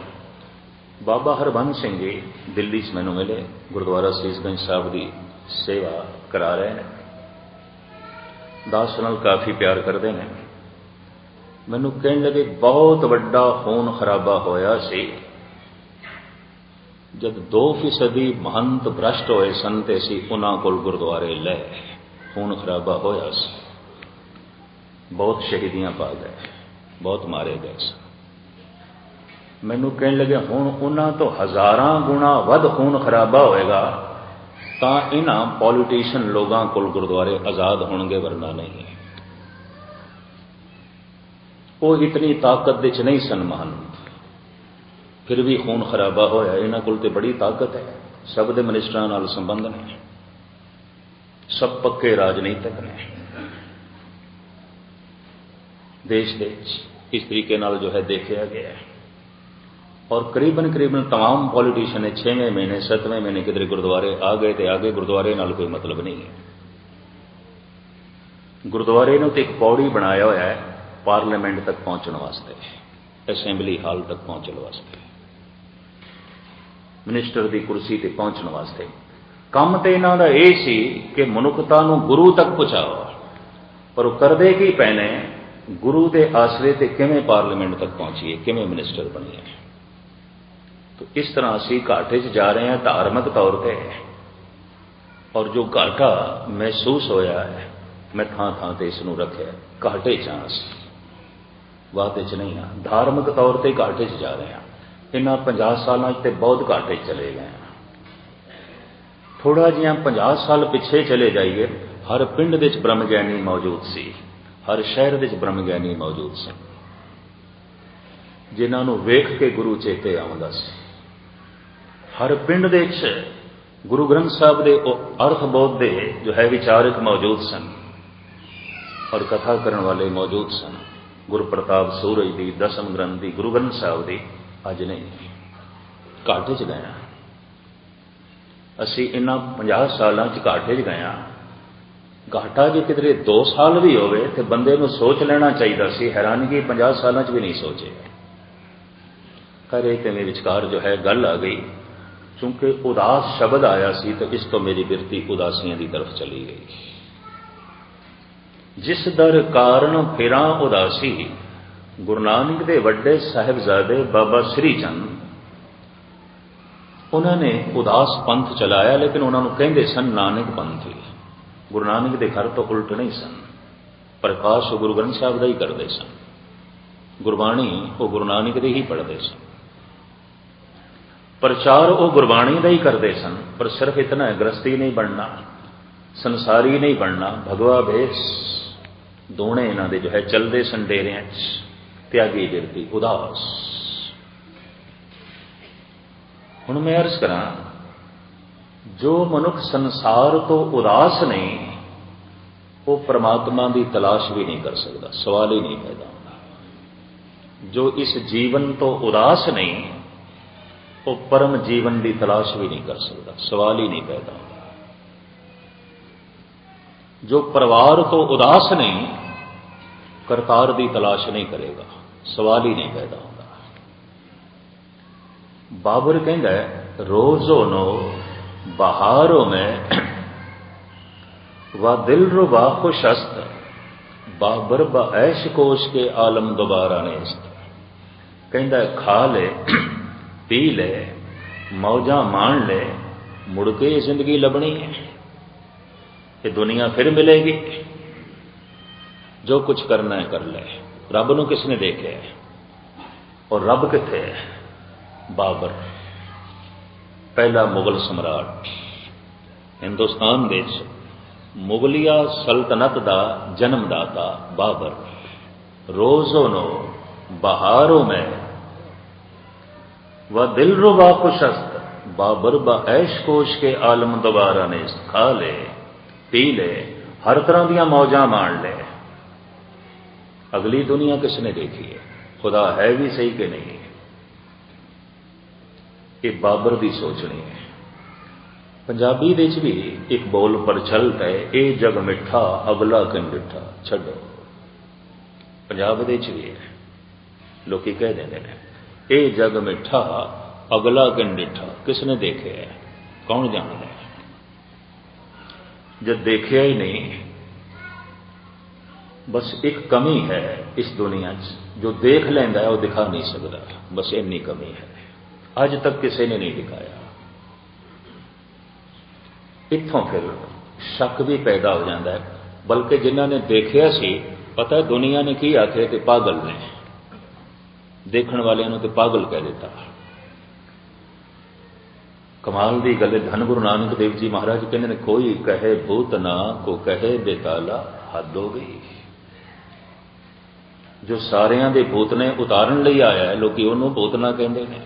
बाबा हरबंस सिंह जी दिल्ली च मैनूं मिले, गुरुद्वारा सीसगंज साहब की सेवा करा रहे हैं, दास नाल काफ़ी प्यार करते हैं। मैनूं कहण लगे बहुत वड्डा खून खराबा होया सी जब 2% महंत भ्रष्ट होए सन ते असीं उन्हां कोल गुरुद्वारे लै, खून खराबा होया सी, बहुत शहीदियां पा गए, बहुत मारे गए सन। मैनूं कहण लगे हुण उन्हां तो हज़ारां गुणा वध खून खराबा होएगा तां इन्हां पॉलिटिशियन लोगां कोल गुरुद्वारे आज़ाद होणगे, वरना नहीं। वो इतनी ताकत दे च नहीं सन महंत, फिर भी खून खराबा होया। इन्हां कोल ते बड़ी ताकत है, सब दे मिनिस्टरां नाल संबंध ने, सब पक्के राजनीतिक ने, देश दे इस तरीके नाल जो है देखा गया है। और करीबन तमाम पॉलिटिशियन ने 6वें महीने 7वें महीने किधरे गुरुद्वारे आ गए तो आगे, गुरुद्वारे नाल कोई मतलब नहीं है। गुरुद्वारे नूं ते एक पौड़ी बनाया होया है पार्लीमेंट तक पहुंचने वास्ते, असैंबली हाल तक पहुंचने वास्ते, मिनिस्टर की कुर्सी ते पहुंचने वास्ते। काम तो इन्हां दा यह सी कि मनुखता नूं गुरु तक पहुंचाओ, पर वो करदे की पैने, गुरु के आसरे ते किवें पार्लीमेंट तक पहुंचीए, किवें मिनिस्टर बनीए। तो इस तरह असी घाटे च जा रहे हैं धार्मिक तौर पर, और जो घाटा महसूस होया है मैं थां थां ते इसनूं रखिया, घाटे च हां, वादे च नहीं हाँ, धार्मिक तौर पर घाटे च जा रहे हैं। इन्हां 50 सालों ते बहुत घाटे चले गए हैं। थोड़ा जिहा 50 साल पिछे चले जाइए, हर पिंड दे च ब्रह्म ज्ञानी मौजूद सी, हर शहर दे च ब्रह्म ज्ञानी मौजूद सन, जिन्हां नूं वेख के गुरु चेते आउंदा सी। हर पिंड दे च गुरु ग्रंथ साहब दे अर्थ बोध दे जो है विचारक मौजूद सन, और कथा करन वाले मौजूद सन। गुरु प्रताप सूरज दी, दसम ग्रंथ दी, गुरु ग्रंथ साहब दी अज नहीं, घाटे च गए। असी इन्हां 50 सालों च घाटे च गए। घाटा जे किधरे 2 साल भी होवे तो बंदे नूं सोच लेना चाहिए सी, हैरानगी 50 सालों च भी नहीं सोचे। करे ते विचकार जो है गल आ गई, चूंकि उदास शब्द आया सी तो इस तो मेरी बिरती उदासियां की तरफ चली गई। जिस दर कारण फिरा उदासी, गुरु नानक दे वड्डे साहिबजादे बाबा श्री चंद, उन्होंने उदास पंथ चलाया, लेकिन उन्होंने कहते सन नानक पंथी। गुरु नानक के घर तो उल्ट नहीं सन, प्रकाश गुरु ग्रंथ साहब का ही करते सन, गुरबाणी वो गुरु नानक की ही पढ़ते सन, प्रचार वो गुरबाणी का ही करते सन। पर सिर्फ इतना है, गृहस्थी नहीं बनना, संसारी नहीं बनना, भगवा भेष दोने इन्हों के जो है चलते सन डेरिया, त्यागी बिरती उदास। हुण मैं अर्ज करा, जो मनुख संसार तो उदास नहीं, वो परमात्मा की तलाश भी नहीं कर सकता, सवाल ही नहीं पैदा होता। जो इस जीवन तो उदास नहीं, वो परम जीवन की तलाश भी नहीं कर सकता, सवाल ही नहीं पैदा होता। जो परिवार तो उदास नहीं, करतार की तलाश नहीं करेगा, सवाल ही नहीं पैदा होता। बाबर कहता है, रोजो नो बहारों में व दिल रुबा खुशस्त, बाबर ब ऐश कोश के आलम दोबारा नेस्त। कहता है खा ले, पी ले, मौजा मान ले, मुड़ के ये जिंदगी लभनी है, ये दुनिया फिर मिलेगी। जो कुछ करना है कर ले। रब नूं किसने देखे है, और रब किथे है? बाबर, पहला मुगल सम्राट, हिंदुस्तान देश मुगलिया सल्तनत का जन्मदाता बाबर। रोजो नो बहारों में व दिल रुबा खुशस्त, बाबर ब ऐश कोश के आलम दोबारा ने। खा ले, पी ले, हर तरह दियां मौजा मान ले। अगली दुनिया किसने देखी है? खुदा है भी सही कि नहीं, ये बाबर की सोचनी है। पंजाबी दे भी एक बोल प्रचलित है, ये जग मिठा अगला किन डिठा। छड्डो, पंजाब दे भी है, लोग कह देंगे ने ये जग मिठा अगला किन डिठा। किसने देखे है, कौन जानता है? जब देखिया ही नहीं, बस एक कमी है इस दुनिया जो देख लेंदा है वो दिखा नहीं सकता, बस इन्नी कमी है। अज तक किसी ने नहीं दिखाया। इत्थों फिर शक भी पैदा हो जाता है, बल्कि जिन्हों ने देखिया सी पता है दुनिया ने की आखे तो पागल ने, देखने वाले तो पागल कह दिता। कमाल की गल, धन गुरु नानक देव जी महाराज कहते हैं, कोई कहे भूत ना को कहे बेताला, हद हो गई। जो सारियां दे भूत ने उतारन लई आया है, लोग उन्होंने भूत ना कहते हैं।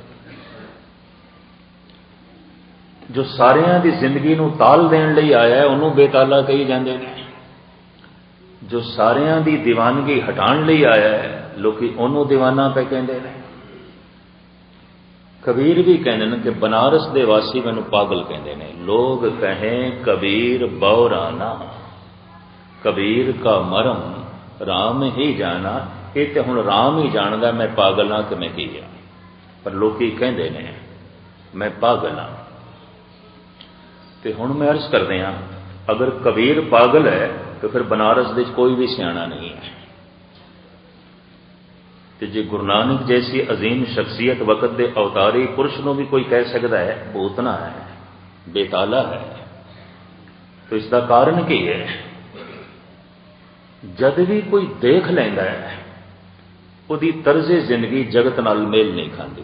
जो सारियां दी जिंदगी नूं ताल देण लई आया है, उन्होंने बेताला कही जाते हैं। जो सारियां दी दीवानगी हटाण लई आया है, लोग उन्होंने दीवाना पे कहते हैं। कबीर भी कहते हैं कि बनारस दे वासी मैनू पागल कहते हैं। लोग कहें कबीर बौराना, कबीर का मरम राम ही जाना। ये तो हुण राम ही जानदा मैं पागल हाँ कि मैं की आ, पर लोग कहते हैं मैं पागल हाँ। तो हुण मैं अर्ज करते हैं, अगर कबीर पागल है तो फिर बनारस दे कोई भी सियाणा नहीं है। तो जे गुरु नानक जैसी अजीम शख्सियत वक़्त के अवतारी पुरुष को भी कोई कह सकता है भूतना है, बेताला है, तो इसका कारण की है? जद भी कोई देख लेंदा है, उहदी तर्जे जिंदगी जगत नाल मेल नहीं खाती।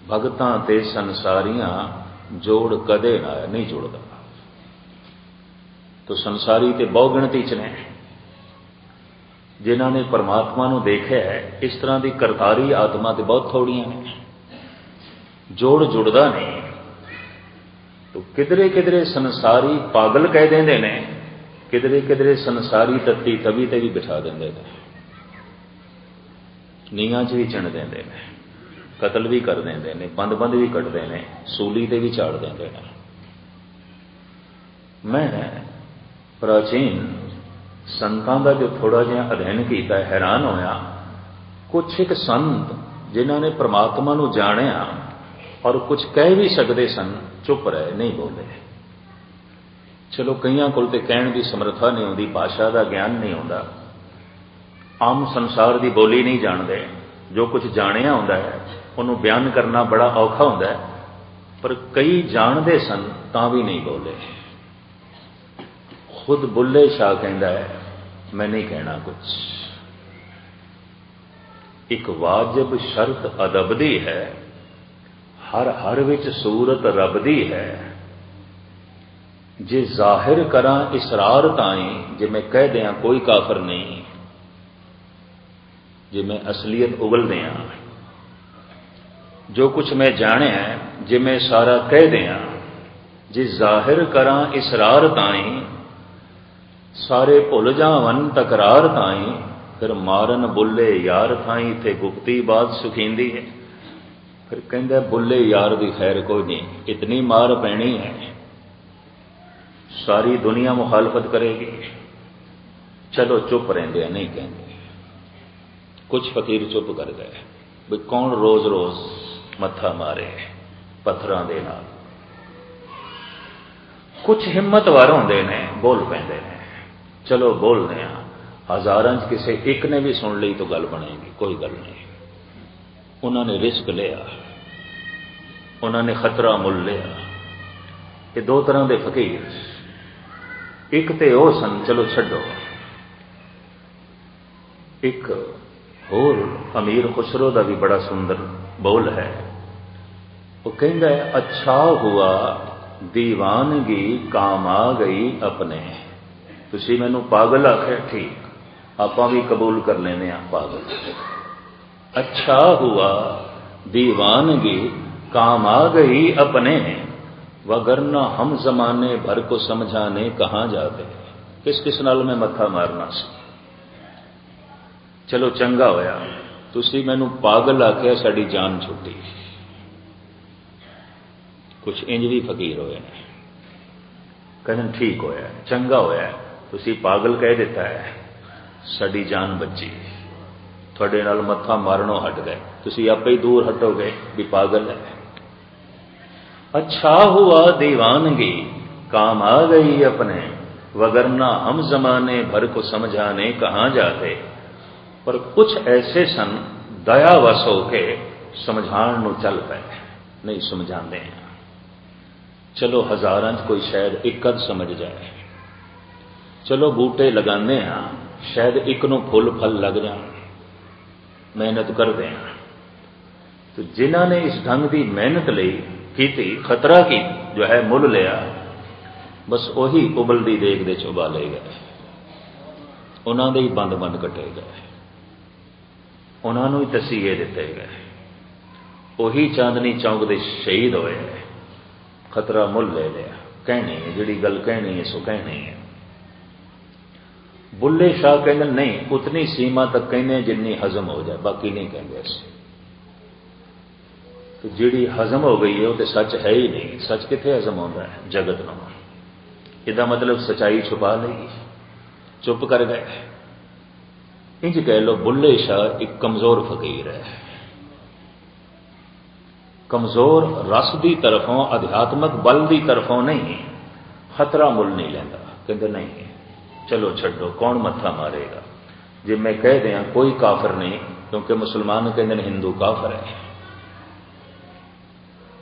भगतां ते संसारियां जोड़ कदे ना नहीं जुड़ता। तो संसारी ते बहु गिणती च ने, जिन्हों ने परमात्मा को देखा है, इस तरह की करतारी आत्मा तो बहुत थोड़ियां ने, जोड़ जुड़ता नहीं। तो किधरे किधरे संसारी पागल कह देंगे ने, किधरे किधरे संसारी तत्ती तवी ते भी बिठा देंगे ने, नीहां च भी चिण देंगे ने, कतल भी कर देंगे ने, बंद बंद भी कटते हैं, सूली ते भी चाड़ देंगे ने। मैं प्राचीन संतां का जो थोड़ा जिहा अध्ययन किया, हैरान होया। कुछ एक संत जिन्हों ने परमात्मा को जानिया और कुछ कह भी सकते सन, चुप रहे, नहीं बोले। चलो कईयां कोल ते कहण की समर्था नहीं होंदी, भाषा का ज्ञान नहीं होंदा, आम संसार की बोली नहीं जानते। जो कुछ जानिया होंदा है उन्होंने बयान करना बड़ा औखा होंदा है, पर कई जानते सन तां भी नहीं बोले। खुद बुल्ले शाह कहता है मैं नहीं कहना कुछ। एक वाजिब शर्त अदब दी है, हर हर विच सूरत रब दी है। जे जाहिर करा इसरार ताई, जे मैं कह दिया कोई काफर नहीं, जे मैं असलियत उगल दिया, जो कुछ मैं जाने है जे मैं सारा कह दिया, जे जाहिर करा इसरार ताई, सारे भुल जावन तकरार ताई, फिर मारन बुल्ले यार थाई, थे गुप्ती बात सुखींदी है। फिर कहंदा बुल्ले यार दी खैर कोई नहीं, इतनी मार पैनी है सारी दुनिया मुखालफत करेगी। चलो चुप रहेंगे, नहीं कहेंगे। कुछ फकीर चुप कर गए, भी कौन रोज रोज मत्था मारे पत्थरां दे नाल। कुछ हिम्मतवार होंदे ने, बोल पैंदे ने, चलो बोलते हैं। हजारां च किसी एक ने भी सुन ली तो गल बनेगी, कोई गल नहीं। उन्होंने रिस्क लिया, उन्होंने खतरा मुल लिया। ये दो तरह के फकीर, एक तो वह सन, चलो छड्डो, एक होर अमीर खुसरो का भी बड़ा सुंदर बोल है। वो कहता है अच्छा हुआ दीवानगी काम आ गई अपने। तुसी मैनू पागल आखे, ठीक, आपां भी कबूल कर लेने पागल। अच्छा हुआ दीवानगी काम आ गई अपने, वगरना हम जमाने भर को समझाने कहाँ जाते। किस किस नाल मैं मत्था मारना सी। चलो चंगा होया तुसी मैनू पागल आख्या, साड़ी जान छुट्टी। कुछ इंज भी फकीर होए ने, कहते ठीक होया, चंगा होया, तुसी पागल कह दिता है, साड़ी जान बची, थोड़े नाल मत्था मारनों हट गए, तुसी आपे ही दूर हटोगे भी पागल है। अच्छा हुआ दीवानगी काम आ गई अपने, वगरना हम जमाने भर को समझाने कहाँ जाते। पर कुछ ऐसे सन दया वस होके समझाण नूं चल पे, नहीं समझाते हैं। चलो हज़ारां च कोई शायद एक अध समझ जाए, चलो बूटे लगाने हाँ, शायद एक नूं फुल फल लग जाए, मेहनत करते हैं। तो जिन्हां ने इस ढंग की मेहनत ली की, खतरा की जो है मुल लिया, बस वही उबलती देग दे उबाले गए, उन्होंने ही बंद बंद कटे गए, उन्होंने ही तसीहे दिते गए, उही चांदनी चौक दे शहीद होए, खतरा मुल ले लिया। कहनी है जिहड़ी गल कहनी है सो कहनी है। बुल्ले शाह कहते नहीं, उतनी सीमा तक कहने जिन्नी हजम हो जाए, बाकी नहीं कहते। तो जिहड़ी हजम हो गई है वो तो सच है ही नहीं। सच कित्थे हजम होता है? जगत नूं। इसदा मतलब सच्चाई छुपा ली, चुप कर गए। इंज कह लो बुल्ले शाह एक कमजोर फकीर है, कमजोर रस की तरफों, अध्यात्मक बल की तरफों नहीं, खतरा मुल नहीं लेंदा। कहते नहीं चलो छड्डो, कौन मत्था मारेगा। जे मैं कह दिया कोई काफर नहीं, क्योंकि मुसलमान कहते हिंदू काफर है,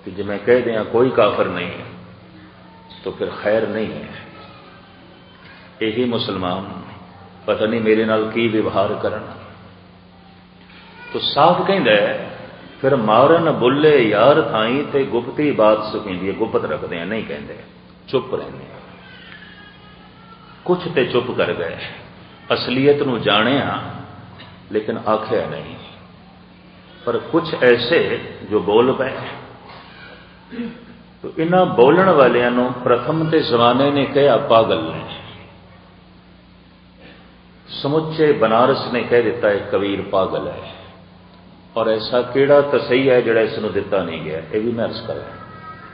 कि जे मैं कह दिया कोई काफर नहीं तो फिर खैर नहीं है। यही मुसलमान पता नहीं मेरे नाल की व्यवहार करना। तो साफ कहता है फिर मारन बुल्ले यार थाई ते गुप्ती बात सुखींदी है। गुप्त रखते हैं, नहीं कहते, चुप रहने। कुछ ते चुप कर गए, असलीयत नूं जाणिया लेकिन आख्या नहीं। पर कुछ ऐसे जो बोल पे, तो इन्हां बोलण वालियां नूं प्रथम ते जमाने ने कहा पागल ने, समुचे बनारस ने कह दिता है कबीर पागल है। और ऐसा केड़ा तसईया है जिहड़ा इसनूं दिता नहीं गया, यह भी मैं अर्ज करा।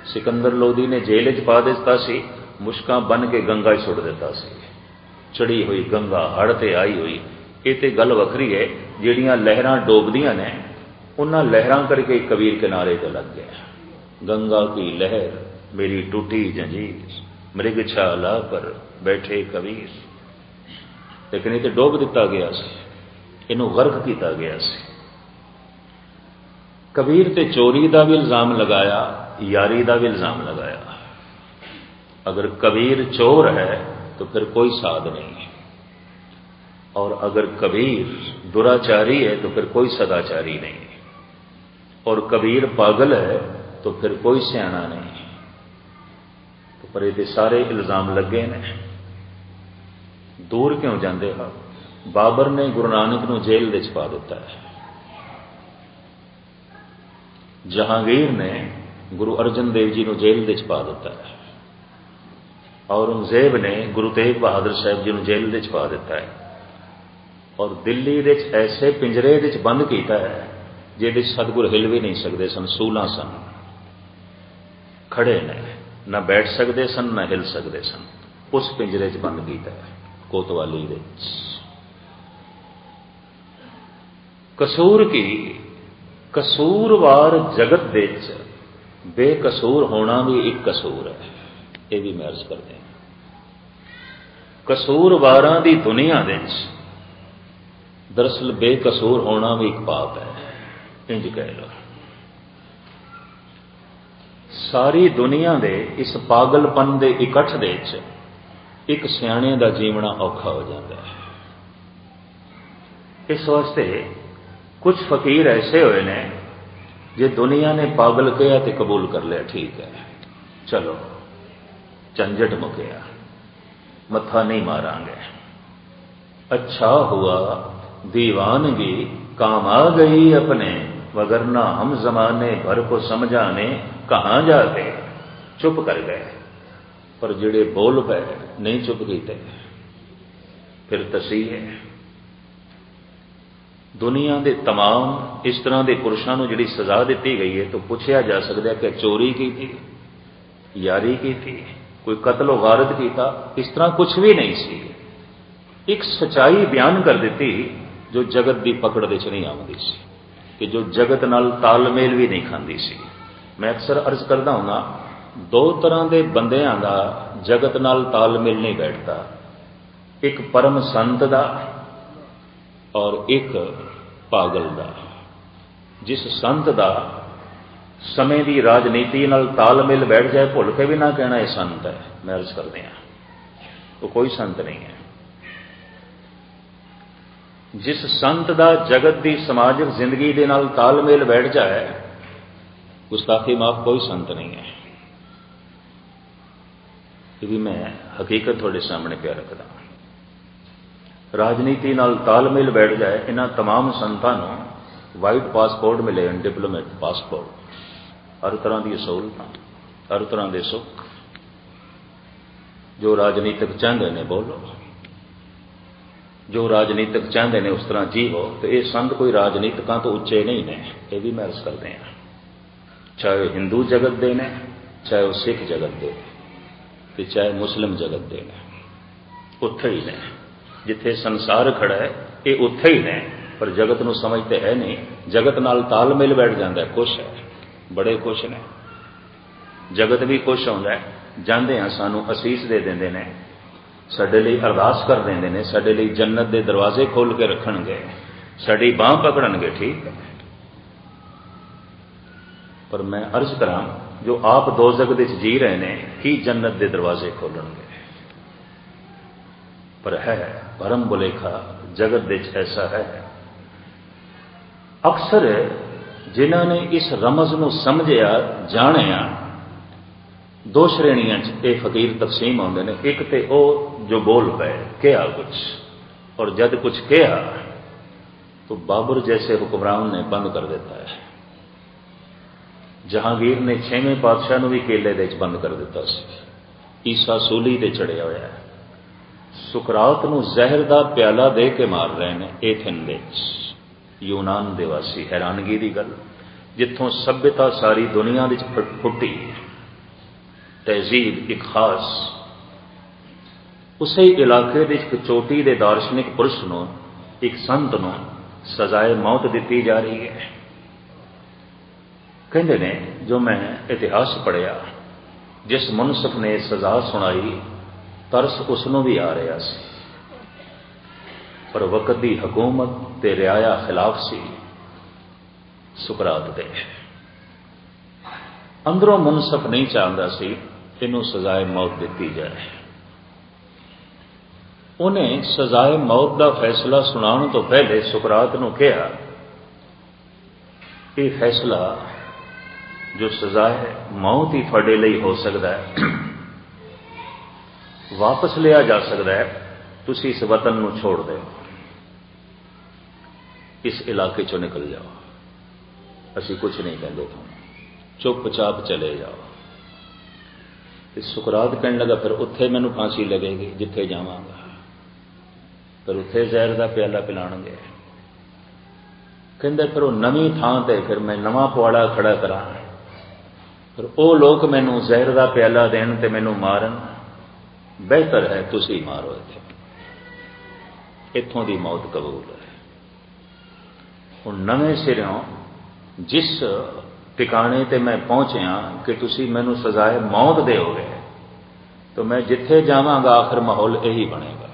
सिकंदर लोधी ने जेल च पा दिता सी, मुश्कां बन के गंगा च सुट दिता सी। चढ़ी हुई गंगा हड़ ते आई हुई, ये तो गल वखरी है। जिहड़ियां लहरां डोबदियां ने, उन्हां लहरां करके कबीर किनारे ते लग गया। गंगा की लहर मेरी टूटी जंजीर, मृगशाला पर बैठे कबीर। लेकिन ये तो डोब दिता गया सी, इनू गर्क किया गया सी। कबीर ते चोरी का भी इल्जाम लगाया, यारी का भी इल्जाम लगाया। अगर कबीर चोर है तो फिर कोई साध नहीं, और अगर कबीर दुराचारी है तो फिर कोई सदाचारी नहीं, और कबीर पागल है तो फिर कोई सियाणा नहीं। तो पर ये सारे इल्जाम लगे ने। दूर क्यों जाते हो? बाबर ने गुरु नानक नूं जेल दे पा दिता है, जहांगीर ने गुरु अर्जन देव जी नूं जेल दे पा दिता है, औरंगजेब ने गुरु तेग बहादुर साहब जी नूं जेल दे पा दिता है, और दिल्ली दे ऐसे पिंजरे दे बंद किया है जिहदे सतगुर हिल भी नहीं सकते सन। सूलां सन, खड़े ने, ना बैठ सकते सन ना हिल सकते सन। उस पिंजरे च बंद किया है कोतवाली दे। कसूर की कसूरवार जगत दे बेकसूर होना भी एक कसूर है, यह भी मैं अर्ज करते हैं। कसूरवारां दी दुनिया दे दरअसल बेकसूर होना भी एक पाप है, इंज कह लो। सारी दुनिया दे इस पागलपन दे इकट्ठ दे एक सियाणे दा जीवना औखा हो जाता है। इस वास्ते कुछ फकीर ऐसे हुए ने जे दुनिया ने पागल कहा तो कबूल कर लिया, ठीक है चलो झंझट मुकिया, मत्था नहीं मारांगे। अच्छा हुआ दीवानगी काम आ गई अपने, वगरना हम जमाने भर को समझाने कहाँ जाते। चुप कर गए, पर जिहड़े बोल पे नहीं चुप कीते फिर तसी है। दुनिया के तमाम इस तरह के पुरुषों को जिहड़ी सज़ा दी गई है तो पूछा जा सकता है कि चोरी की थी, यारी की थी, कोई कत्ल वारद किया, इस तरह कुछ भी नहीं सी। एक सच्चाई बयान कर दी जो जगत की पकड़ दे च नहीं आती सी, कि जो जगत नाल तालमेल भी नहीं खाती सी। मैं अक्सर अर्ज करता हूँ, दो तरह के बंदियां का जगत नाल तालमेल नहीं बैठता, एक परम संत का और एक पागल का। जिस संत का समय की राजनीति नाल तालमेल बैठ जाए, भुल के भी ना कहना यह संत है, मैं अर्ज करते हैं वो कोई संत नहीं है। जिस संत का जगत की समाजिक जिंदगी के नाल तालमेल बैठ जाए, गुस्ताखी माफ कोई संत नहीं है। ये भी मैं हकीकत थोड़े सामने प्या रखदा। राजनीति नाल तालमेल बैठ जाए, इन्हां तमाम संतां नूं वाइट पासपोर्ट मिले, डिप्लोमेट पासपोर्ट, हर तरह की सहूलतां, हर तरह के सुख, जो राजनीतिक चाहते हैं बोलो, जो राजनीतिक चाहते हैं उस तरह जीवो। तो ये संत कोई राजनीतिकां तो उच्चे नहीं ने, यह भी मैं अर्ज करते हैं। चाहे हिंदू जगत दे ने, चाहे वह सिख जगत दे, तो चाहे मुस्लिम जगत दे ने, उत्थे ही ने। जिथे संसार खड़ा है ये उत्थे ही ने, पर जगत नूं समझते है नहीं। जगत नाल तालमेल बैठ जाता है, खुश है, बड़े खुश ने। जगत भी खुश होंदा है, जांदे हां सानू असीस दे देंदे ने, साडे लई अरदास कर देंदे ने, साडे लई जन्नत दे दरवाजे खोल के रखणगे, साडी बांह पकड़नगे, ठीक है। पर मैं अर्ज करां, जो आप दो जगत विच जी रहे ने, की जन्नत दे दरवाजे खोलणगे? पर है भरम बुलेखा, जगत विच ऐसा है। अक्सर जिन्हां ने इस रमज नूं समझिया जाणिया, दो श्रेणियां ये फकीर तकसीम होंदे ने। एक ते वो जो बोल पे कहा कुछ, और जब कुछ कहा तो बाबर जैसे हुक्मरान ने बंद कर देता है। जहांगीर ने 6वें पातशाह नूं भी केले दे च बंद कर दिता सी। ईसा सूली ते चढ़िया होया है। सुकरात नूं जहर दा प्याला दे के मार रहे हैं एथेन दे यूनान दे वासी। हैरानगी की गल, जिथों सभ्यता सारी दुनिया विच फुटी, तहजीब एक खास, उसे इलाके के एक चोटी के दार्शनिक पुरुष नूं, एक संत नूं सजाए मौत दी जा रही है। कहते ने जो मैं इतिहास पढ़िया, जिस मुनसफ ने सजा सुनाई, तरस उसनों भी आ रहा सी, पर वक्त की हुकूमत ते रियाया खिलाफ सी सुकरात दे। अंदरों मुनसफ नहीं चाहता सी इनू सजाए मौत दी जाए। उन्हें सजाए मौत का फैसला सुनाने तो पहले सुकरात नूं कहा, यह फैसला जो सजाए मौत ही थोड़े लिए हो सकता है, वापस लिया जा सकता है, तुसी इस वतन नूं छोड़ दो, इस इलाके चो निकल जाओ, असी कुछ नहीं कहते, चुपचाप चले जाओ। इस सुकरात कहने लगा, फिर उत्थे मैनू फांसी लगेगी जिथे जावांगा, फिर उत्थे जहर का प्याला पिलाणगे। कहंदे फिर वो नवीं थां ते फिर मैं नवां पवाड़ा खड़ा करा, फिर वो लोग मैनू जहर का प्याला देन ते मैनू मारन, बेहतर है तुसी मारो, इत्थों दी मौत कबूल है। हुण नवें सिरों जिस ठिकाने ते मैं पहुंचया कि तुसी मैनू सजाए मौत दोगे, तो मैं जिथे जावांगा आखिर माहौल यही बनेगा।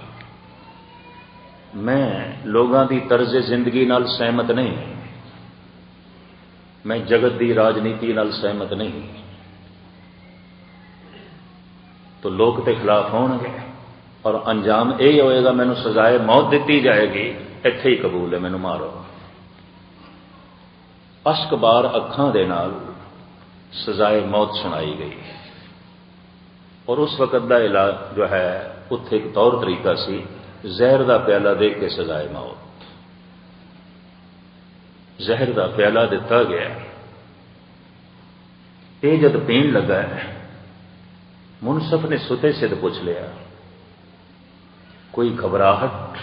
मैं लोगों की तर्ज जिंदगी नाल सहमत नहीं, मैं जगत की राजनीति नाल सहमत नहीं, तो लोग तो खिलाफ होणगे और अंजाम यही होएगा, मैनू सजाए मौत दी जाएगी, इत्थे ही कबूल है, मैनू मारो। अश्कबार अखां दे नाल सजाए मौत सुनाई गई, और उस वक़्त का इलाज जो है उत्थे एक तौर तरीका सी, जहर का प्याला दे के सजाए मौत। जहर का प्याला दिता गया, ये जब पीण लगा है, मुनसफ ने सुते सिद्ध पूछ लिया, कोई घबराहट,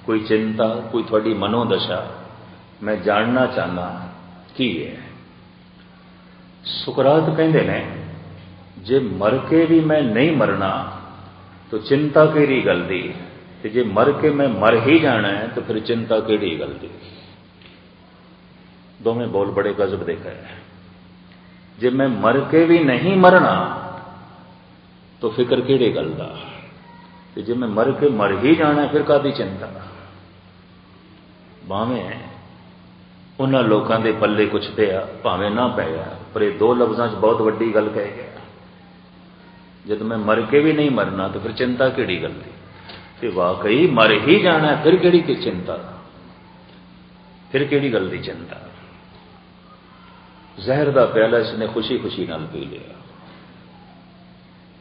कोई चिंता, कोई थोड़ी मनोदशा, मैं जानना चाहना की है। सुकरात कहते ने जे मर के भी मैं नहीं मरना तो चिंता केड़ी गल दी, ते जे मर के मैं मर ही जाना है तो फिर चिंता केड़ी गल दी। दोवें बोल बड़े गजब दे है। जे मैं मर के भी नहीं मरना तो फिक्र केड़े गल दा, ते जे मैं मर के मर ही जाना फिर कादी चिंता। भावें उन्होंने लोगों के पल्ले कुछ पिया भावें ना पाया, पर ये दो लफ्जों च बहुत वड्डी गल कह गया। जब मैं मर के भी नहीं मरना तो फिर चिंता केड़ी गल दी, ते वाकई मर ही जाना फिर केड़ी की चिंता, फिर केड़ी गल दी चिंता। जहर का प्याला इसने खुशी खुशी नाल पी लिया।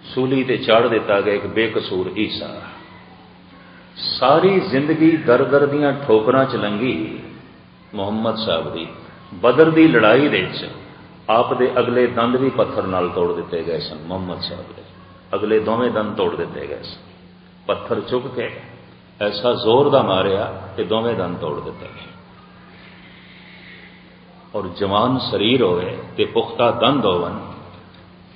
सूली ते चाड़ दिता गया एक बेकसूर ईसा। सारी जिंदगी दर दर दियां ठोकरां च लंघी मुहम्मद साहब दी। बदर दी लड़ाई दे आप दे अगले दंद भी पत्थर नाल तोड़ दिते गए सन। मुहम्मद साहब दे अगले दोवें दंद तोड़ दिते गए सन। पत्थर चुक के ऐसा जोर दा मारिया कि दोवें दंद तोड़ दिते गए। और जवान शरीर होवे ते पुख्ता दंद होवन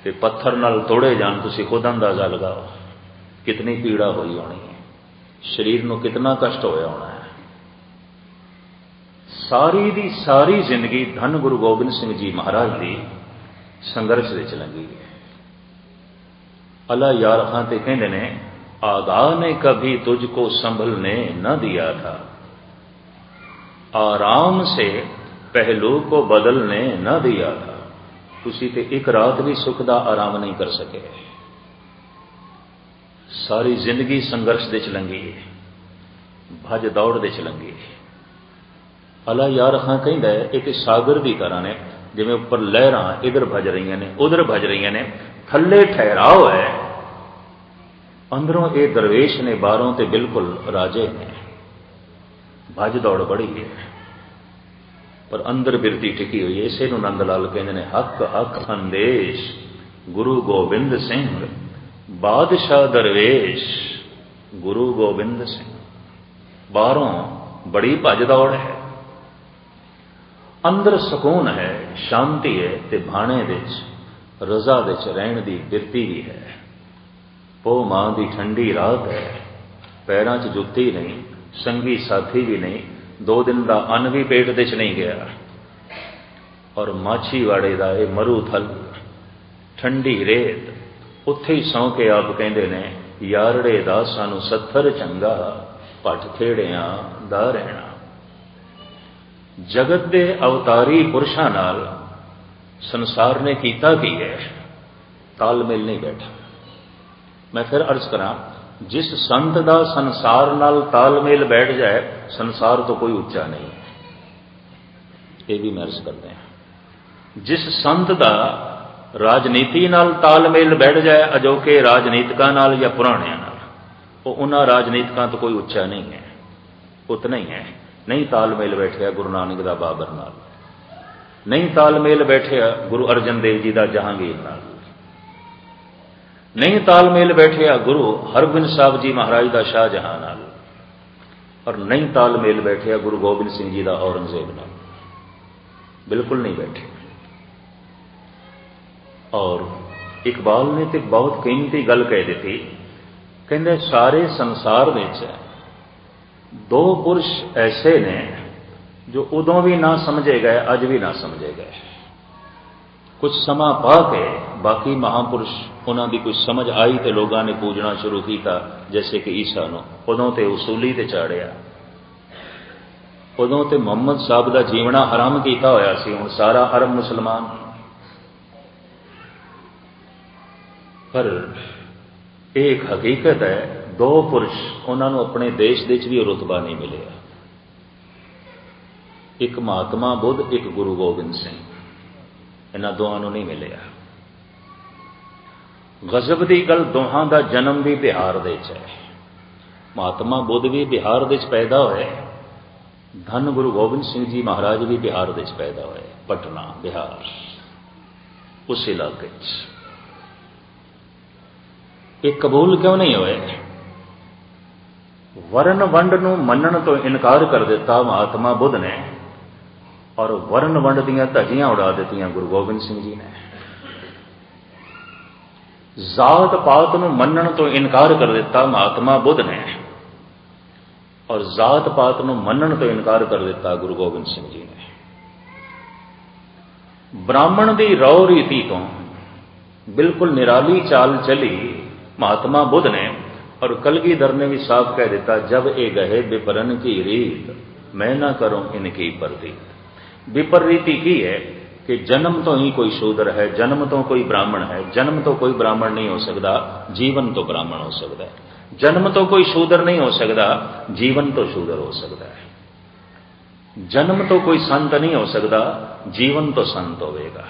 ते पत्थर नाल तोड़े जान, तुसी खुद अंदाजा लगाओ कितनी पीड़ा हुई होनी है, शरीर को कितना कष्ट होया होना है। सारी दी सारी जिंदगी धन गुरु गोबिंद सिंह जी महाराज की संघर्ष विच लंघी है। अला यार खां ते कहंदे ने आगा ने कभी तुझको संभलने न दिया था, आराम से पहलू को बदलने न दिया था। तुसी ते एक रात भी सुख दा आराम नहीं कर सके। सारी जिंदगी संघर्ष दे च लंघी, भज दौड़ दे च लंघी। अला यार खां कहंदा है एक सागर की तरह ने, जिवें उपर लहरां इधर भज रही ने उधर भज रही ने, थले ठहराव है, अंदरों ये दरवेश ने, बाहरों ते बिल्कुल राजे ने। भज दौड़ बड़ी है पर अंदर बिरती टिकी हुई है। इसे नंद लाल कहते हैं हक हक अंदेश गुरु गोबिंद सिंह बादशाह दरवेश गुरु गोबिंद सिंह। बाहरों बड़ी भज दौड़ है, अंदर सुकून है, शांति है, ते भाणे विच रजा विच रहण दी बिरती भी है। पो मां दी ठंडी रात है, पैरां च जुत्ती नहीं, संगी साथी भी नहीं, 2 दिन का अन्न भी पेट दे च नहीं गया। और माछीवाड़े का यह मरू थल ठंडी रेत, उत्थे ही सौ के आप कहते ने यारड़े दा सानू सत्थर चंगा भट खेड़ियां दा रहना। जगत दे अवतारी पुरुषां नाल संसार ने कीता की है, तालमेल नहीं बैठा। मैं फिर अर्ज करा, जिस संत का संसार नाल तालमेल बैठ जाए संसार तो कोई उच्चा नहीं है। ये भी मैं अर्ज करते हैं। जिस संत का राजनीति नाल तालमेल बैठ जाए, अजोके राजनीतिकां नाल या पुराणियां नाल, वो उन्हां राजनीतिकां तो कोई उच्चा नहीं है, उतना ही है। नहीं तालमेल बैठिया गुरु नानक दा बाबर नाल, नहीं तालमेल बैठिया गुरु अर्जन देव जी का जहांगीर नाल, नहीं तालमेल बैठिया गुरु हरगोबिंद साहब जी महाराज का शाहजहां नाल, और नहीं तालमेल बैठिया गुरु गोबिंद सिंह जी का औरंगजेब नाल। बिल्कुल नहीं बैठे। और इकबाल ने तो बहुत कीमती गल कह दी, कहते सारे संसार में 2 पुरुष ऐसे ने जो उदों भी ना समझे गए, अज भी ना समझे गए। कुछ समा पा के बाकी महापुरुष उन्हों की कुछ समझ आई तो लोगों ने पूजना शुरू किया, जैसे कि ईसा नूं उदों ते उसूली ते चाड़िया, उदों ते मुहम्मद साहब का जीवना हराम किया होया सी, हुण सारा अरब मुसलमान। पर एक हकीकत है, 2 पुरुष उन्होंने अपने देश विच भी रुतबा नहीं मिलिया। एक महात्मा बुद्ध, एक गुरु गोबिंद सिंह, इन्होंने दोनों नहीं मिलिया। गजब की गल, दोहां का जन्म भी बिहार दे च है। महात्मा बुद्ध भी बिहार दे च पैदा होए, धन गुरु गोबिंद सिंह जी महाराज भी बिहार दे च पैदा होए, पटना बिहार उस इलाके एक कबूल क्यों नहीं होए? वर्ण वंड नूं मनण तो इनकार कर दिता महात्मा बुद्ध ने, और वर्ण वंड दीयां धज्जियां उड़ा दित्तियां गुरु गोबिंद सिंह जी ने। जात पात नूं मन्नण तो इनकार कर दिता महात्मा बुद्ध ने, और जात पात नूं मन्नण तो इनकार कर दिता गुरु गोबिंद सिंह जी ने। ब्राह्मण दी रौ रीति तो बिल्कुल निराली चाल चली महात्मा बुद्ध ने, और कलगीधर ने भी साफ कह दिता, जब ए गहे विपरन की रीत मैं ना करूं इनकी परतीत। विपरीति की है कि जन्म तो ही कोई शूद्र है, जन्म तो कोई ब्राह्मण है, जन्म तो कोई ब्राह्मण नहीं हो सकता, जीवन तो ब्राह्मण हो सकता है। जन्म तो कोई शूद्र नहीं हो सकता, जीवन तो शूद्र हो सकता है। जन्म तो कोई संत नहीं हो सकता, जीवन तो संत होवेगा।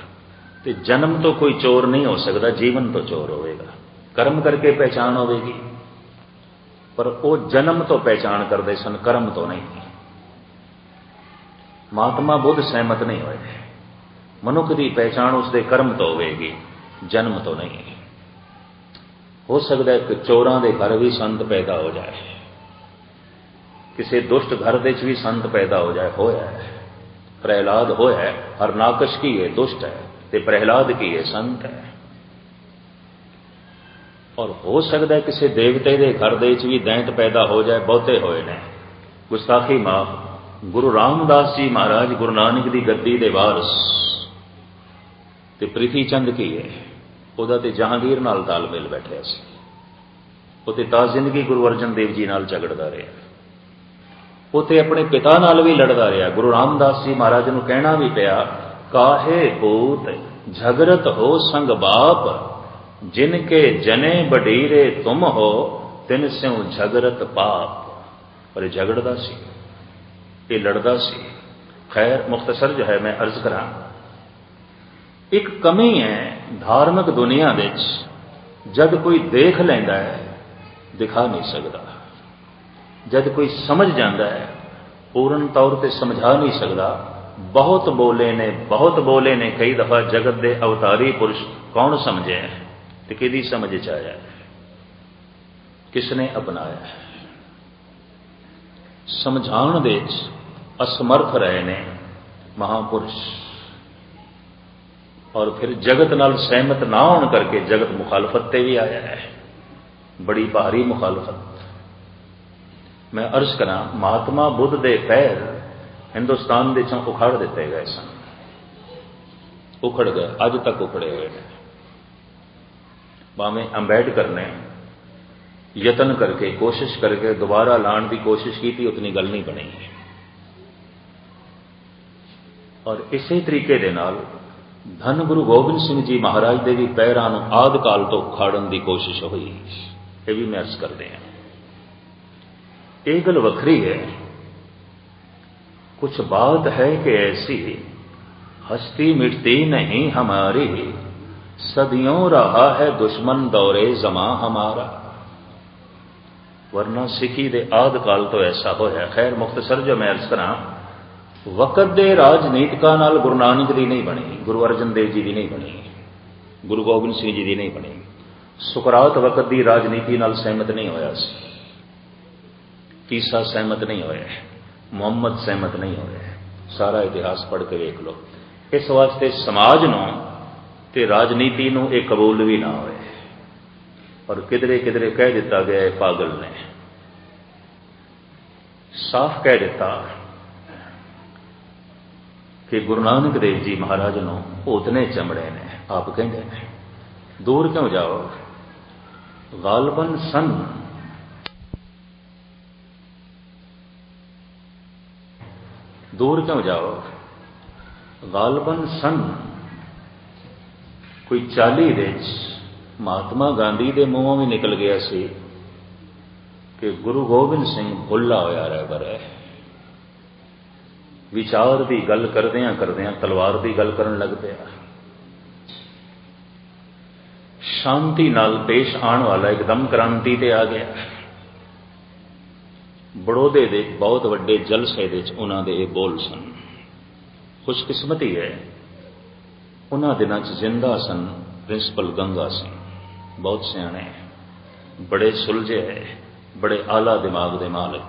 ते जन्म तो कोई चोर नहीं हो सकता, जीवन तो चोर होवेगा। कर्म करके पहचान होवेगी, पर वो जन्म तो पहचान करते सन, कर्म तो नहीं। महात्मा बुद्ध सहमत नहीं होए। मनुख की पहचान उसके कर्म तो होगी, जन्म तो नहीं। हो सकता है कि चोरां दे घर भी संत पैदा हो जाए, किसी दुष्ट घर दे भी संत पैदा हो जाए। होया है, प्रहलाद होया है। हरनाकश की है दुष्ट है, ते प्रहलाद की है संत है। और हो सकता है किसी देवते के घर दे भी दैंत पैदा हो जाए, बहुते होए ने। गुस्ताखी माफ। गुरु रामदास जी महाराज गुरु नानक की गद्दी दे वारस ते प्रीति चंद की है, उहदा ते जहांगीर नाल तालमेल बैठिया सी। वो ते तां जिंदगी गुरु अर्जन देव जी नाल झगड़दा रहा, वो ते अपने पिता नाल भी लड़दा रहा। गुरु रामदास जी महाराज नूं कहना भी पिया, काहे पूत झगड़त हो संग बाप, जिनके जने बडीरे तुम हो, तिन स्यों झगड़त पाप। पर झगड़दा सी, ये लड़दा सी। खैर मुख्तसर जो है मैं अर्ज करा, एक कमी है धार्मिक दुनिया विच, जद कोई देख लैंदा है दिखा नहीं सकता, जद कोई समझ जाता है पूर्ण तौर पर समझा नहीं सकता। बहुत बोले ने, बहुत बोले ने कई दफा जगत के अवतारी पुरुष कौन समझे तो कि समझ च आया, किसने अपनाया। समझाण दे असमर्थ रहे ने महापुरुष, और फिर जगत नाल सहमत ना होने करके जगत मुखालफत ते भी आया है, बड़ी भारी मुखालफत। मैं अर्ज करा, महात्मा बुद्ध के पैर हिंदुस्तान दे चों उखाड़ दिते गए सन, उखड़ गए, अज तक उखड़े हुए हैं। भावें अंबेडकर ने यतन करके कोशिश करके दोबारा लाने की कोशिश की थी, उतनी गल नहीं बनी। और इसी तरीके दे नाल धन गुरु गोबिंद सिंह जी महाराज के भी पैरों को आदि काल तो उखाड़न की कोशिश हुई, ये भी मैं अर्ज करते हैं। ये गल वखरी है, कुछ बात है कि ऐसी हस्ती मिटती नहीं हमारी, सदियों रहा है दुश्मन दौरे जमा हमारा। वरना सिखी दे आदि काल तो ऐसा होया। खैर मुख्तसर जो मैं अर्ज करा, वक़्त दे राजनीतिकां नाल गुरु नानक दी नहीं बनी, गुरु अर्जन देव जी दी नहीं बनी, गुरु गोबिंद सिंह जी दी नहीं बनी। सुकरात वक़्त दी राजनीति नाल सहमत नहीं होया सी, ईसा सहमत नहीं होया, मुहम्मद सहमत नहीं होया। सारा इतिहास पढ़ के वेख लो। इस वास्ते समाज नूं ते राजनीति नूं ये कबूल भी ना होए, और किधरे किधरे कह दिता गया है, पागल ने साफ कह दिता कि गुरु नानक देव जी महाराज नूं भूतने चमड़े ने। आप कहते हैं दूर क्यों जाओ, गालबन सन दूर क्यों जाओ, गालबन सन कोई 40 दे महात्मा गांधी के मूहों भी निकल गया सी कि गुरु गोबिंद सिंह भुल्ला होया रहबर है। विचार की गल करदियां करदियां तलवार की गल करन लग पिया। शांति नाल पेश आने वाला एकदम क्रांति ते आ गया। बड़ौदे दे बहुत वड्डे जलसे दे उन्हां दे बोल सन। खुशकिस्मती है उन्हां दिनां च जिंदा सन प्रिंसिपल गंगा सिंह, बहुत सियाणे, बड़े सुलझे है, बड़े आला दिमाग दे मालिक।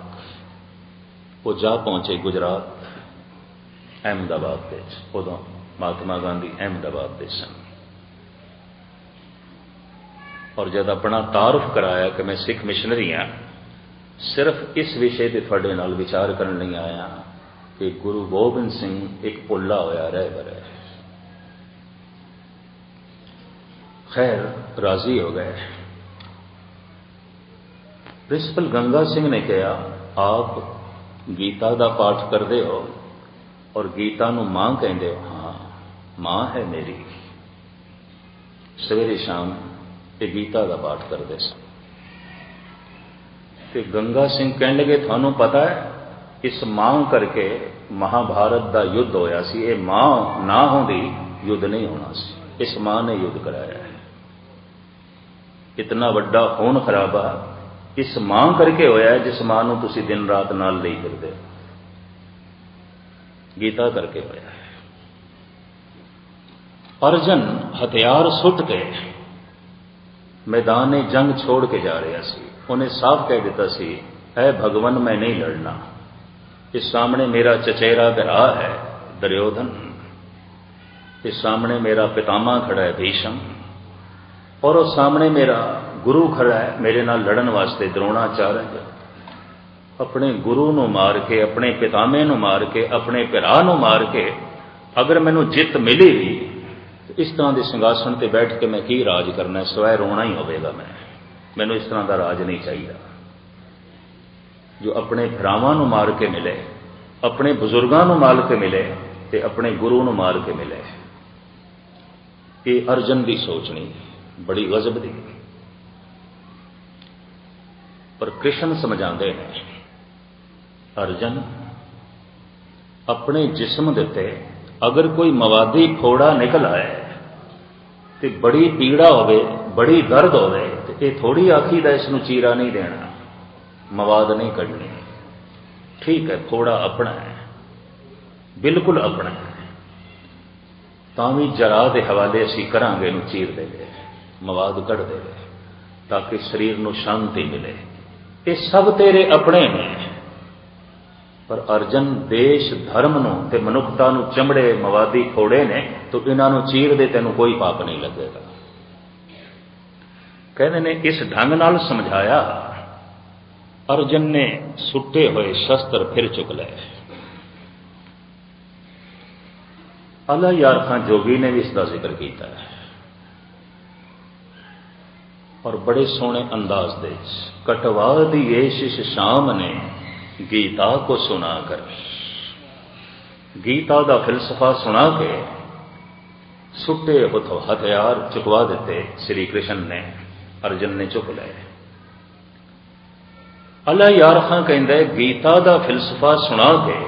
वो जा पहुंचे गुजरात, अहमदाबाद के, उदों महात्मा गांधी अहमदाबाद के सन। और जब अपना तारुफ कराया कि मैं सिख मिशनरी हाँ, सिर्फ इस विषय पर थोड़े नाल विचार करने नहीं आया कि गुरु गोबिंद सिंह एक भुला होया रहबर है। खैर राजी हो गए। प्रिंसिपल गंगा सिंह ने कहा, आप गीता का पाठ करते हो और गीता नूं मां कहते हो? हाँ, मां है मेरी। सवेरे शाम ये गीता का पाठ करते सन। ते गंगा सिंह कहने लगे, थानू पता है इस मां करके महाभारत का युद्ध होया सी, ये मां ना होंदी युद्ध नहीं होना सी, इस मां ने युद्ध कराया है। इतना वड्डा खून खराबा इस मां करके होया है जिस मां नूं तुसीं दिन रात नाल लई फिरदे हो। गीता करके होया है। अर्जन हथियार सुट के मैदान जंग छोड़ के जा रहा सी। उन्हें साफ कह दिता सी, है भगवान मैं नहीं लड़ना। इस सामने मेरा चचेरा भरा है दुर्योधन, इस सामने मेरा पितामह खड़ा है भीष्म, और उस सामने मेरा गुरु खड़ा है मेरे नाल लड़न वास्ते द्रोणाचार्य। अपने गुरु नूं मार के, अपने पितामे नूं मार के, अपने भरा नूं मार के अगर मैनू जित मिली भी तो इस तरह के सिंघासन पर बैठ के मैं की राज करना, सवै रोना ही होवेगा। मैनू इस तरह का राज नहीं चाहिए जो अपने भरावां नूं मार के मिले, अपने बुजुर्गों नूं मार के मिले ते अपने गुरु नूं मार के मिले। ये अर्जन की सोच नहीं, बड़ी गजब दी। पर कृष्ण समझाते हैं, अर्जन अपने जिस्म दे उत्ते अगर कोई मवादी फोड़ा निकल आए तो बड़ी पीड़ा होवे, बड़ी दर्द होवे, तो ये थोड़ी आखीदा इसनूं चीरा नहीं देना, मवाद नहीं कढ़नी। ठीक है, फोड़ा अपना है, बिल्कुल अपना है, तावी जरा के हवाले असीं करांगे नूं चीर देवे, मवाद कढ़ देवे ताकि शरीर नूं शांति मिले। ये सब तेरे अपने ने। पर अर्जन देश धर्म नूं ते मनुखता नूं चमड़े मवादी फोड़े ने, तो इन्हां नूं चीर दे तैनूं कोई पाप नहीं लगेगा। कहते ने इस ढंग नाल समझाया। अर्जन ने सुटे हुए शस्त्र फिर चुक लए। अला यार खां जोगी ने भी इसका जिक्र किया है और बड़े सोहने अंदाज दे। कटवा दिए शिष शाम ने गीता को सुनाकर, गीता का फिलसफा सुना के सुटे हथियार चुकवा देते श्री कृष्ण ने, अर्जन ने चुक लए। अला यार खां कहंदा गीता का फिलसफा सुना के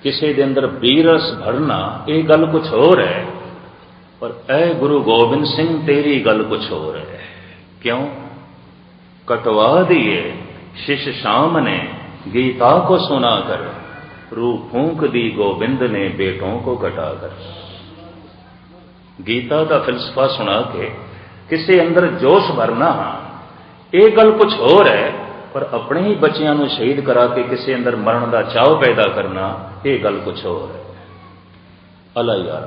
किसी के अंदर बीरस भरना ये गल कुछ होर है, पर ऐ गुरु गोबिंद सिंह तेरी गल कुछ होर है। क्यों? कटवा दिए शिष शाम ने गीता को सुनाकर, रूह फूंक दी गोविंद ने बेटों को कटाकर। गीता का फिलसफा सुना के किसी अंदर जोश भरना ये गल कुछ होर है, पर अपने ही बच्चों को शहीद करा के किसी अंदर मरण का चाव पैदा करना ये गल कुछ होर है। अला यार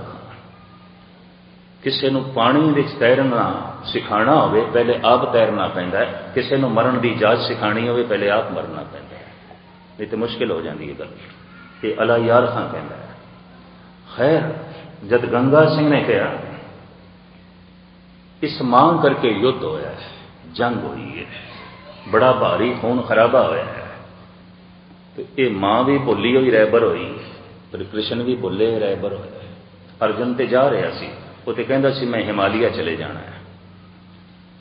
किसी को पानी विच तैरना सिखाना होवे पहले आप तैरना पैंदा है, किसी को मरण की जाच सिखानी होवे पहले आप मरना पैंदा है, नहीं तो मुश्किल हो जाती है गल। ये अला यार खां कहता है। खैर जब गंगा सिंह ने कहा इस मांग करके युद्ध होया है, जंग हुई है, बड़ा भारी खून खराबा होया है, तो ये मां भी भुली हुई रहबर हुई, पर कृष्ण भी भुले रहबर होया। अर्जन ते जा रहा सी, वो तो कहता सी मैं हिमालय चले जाना है,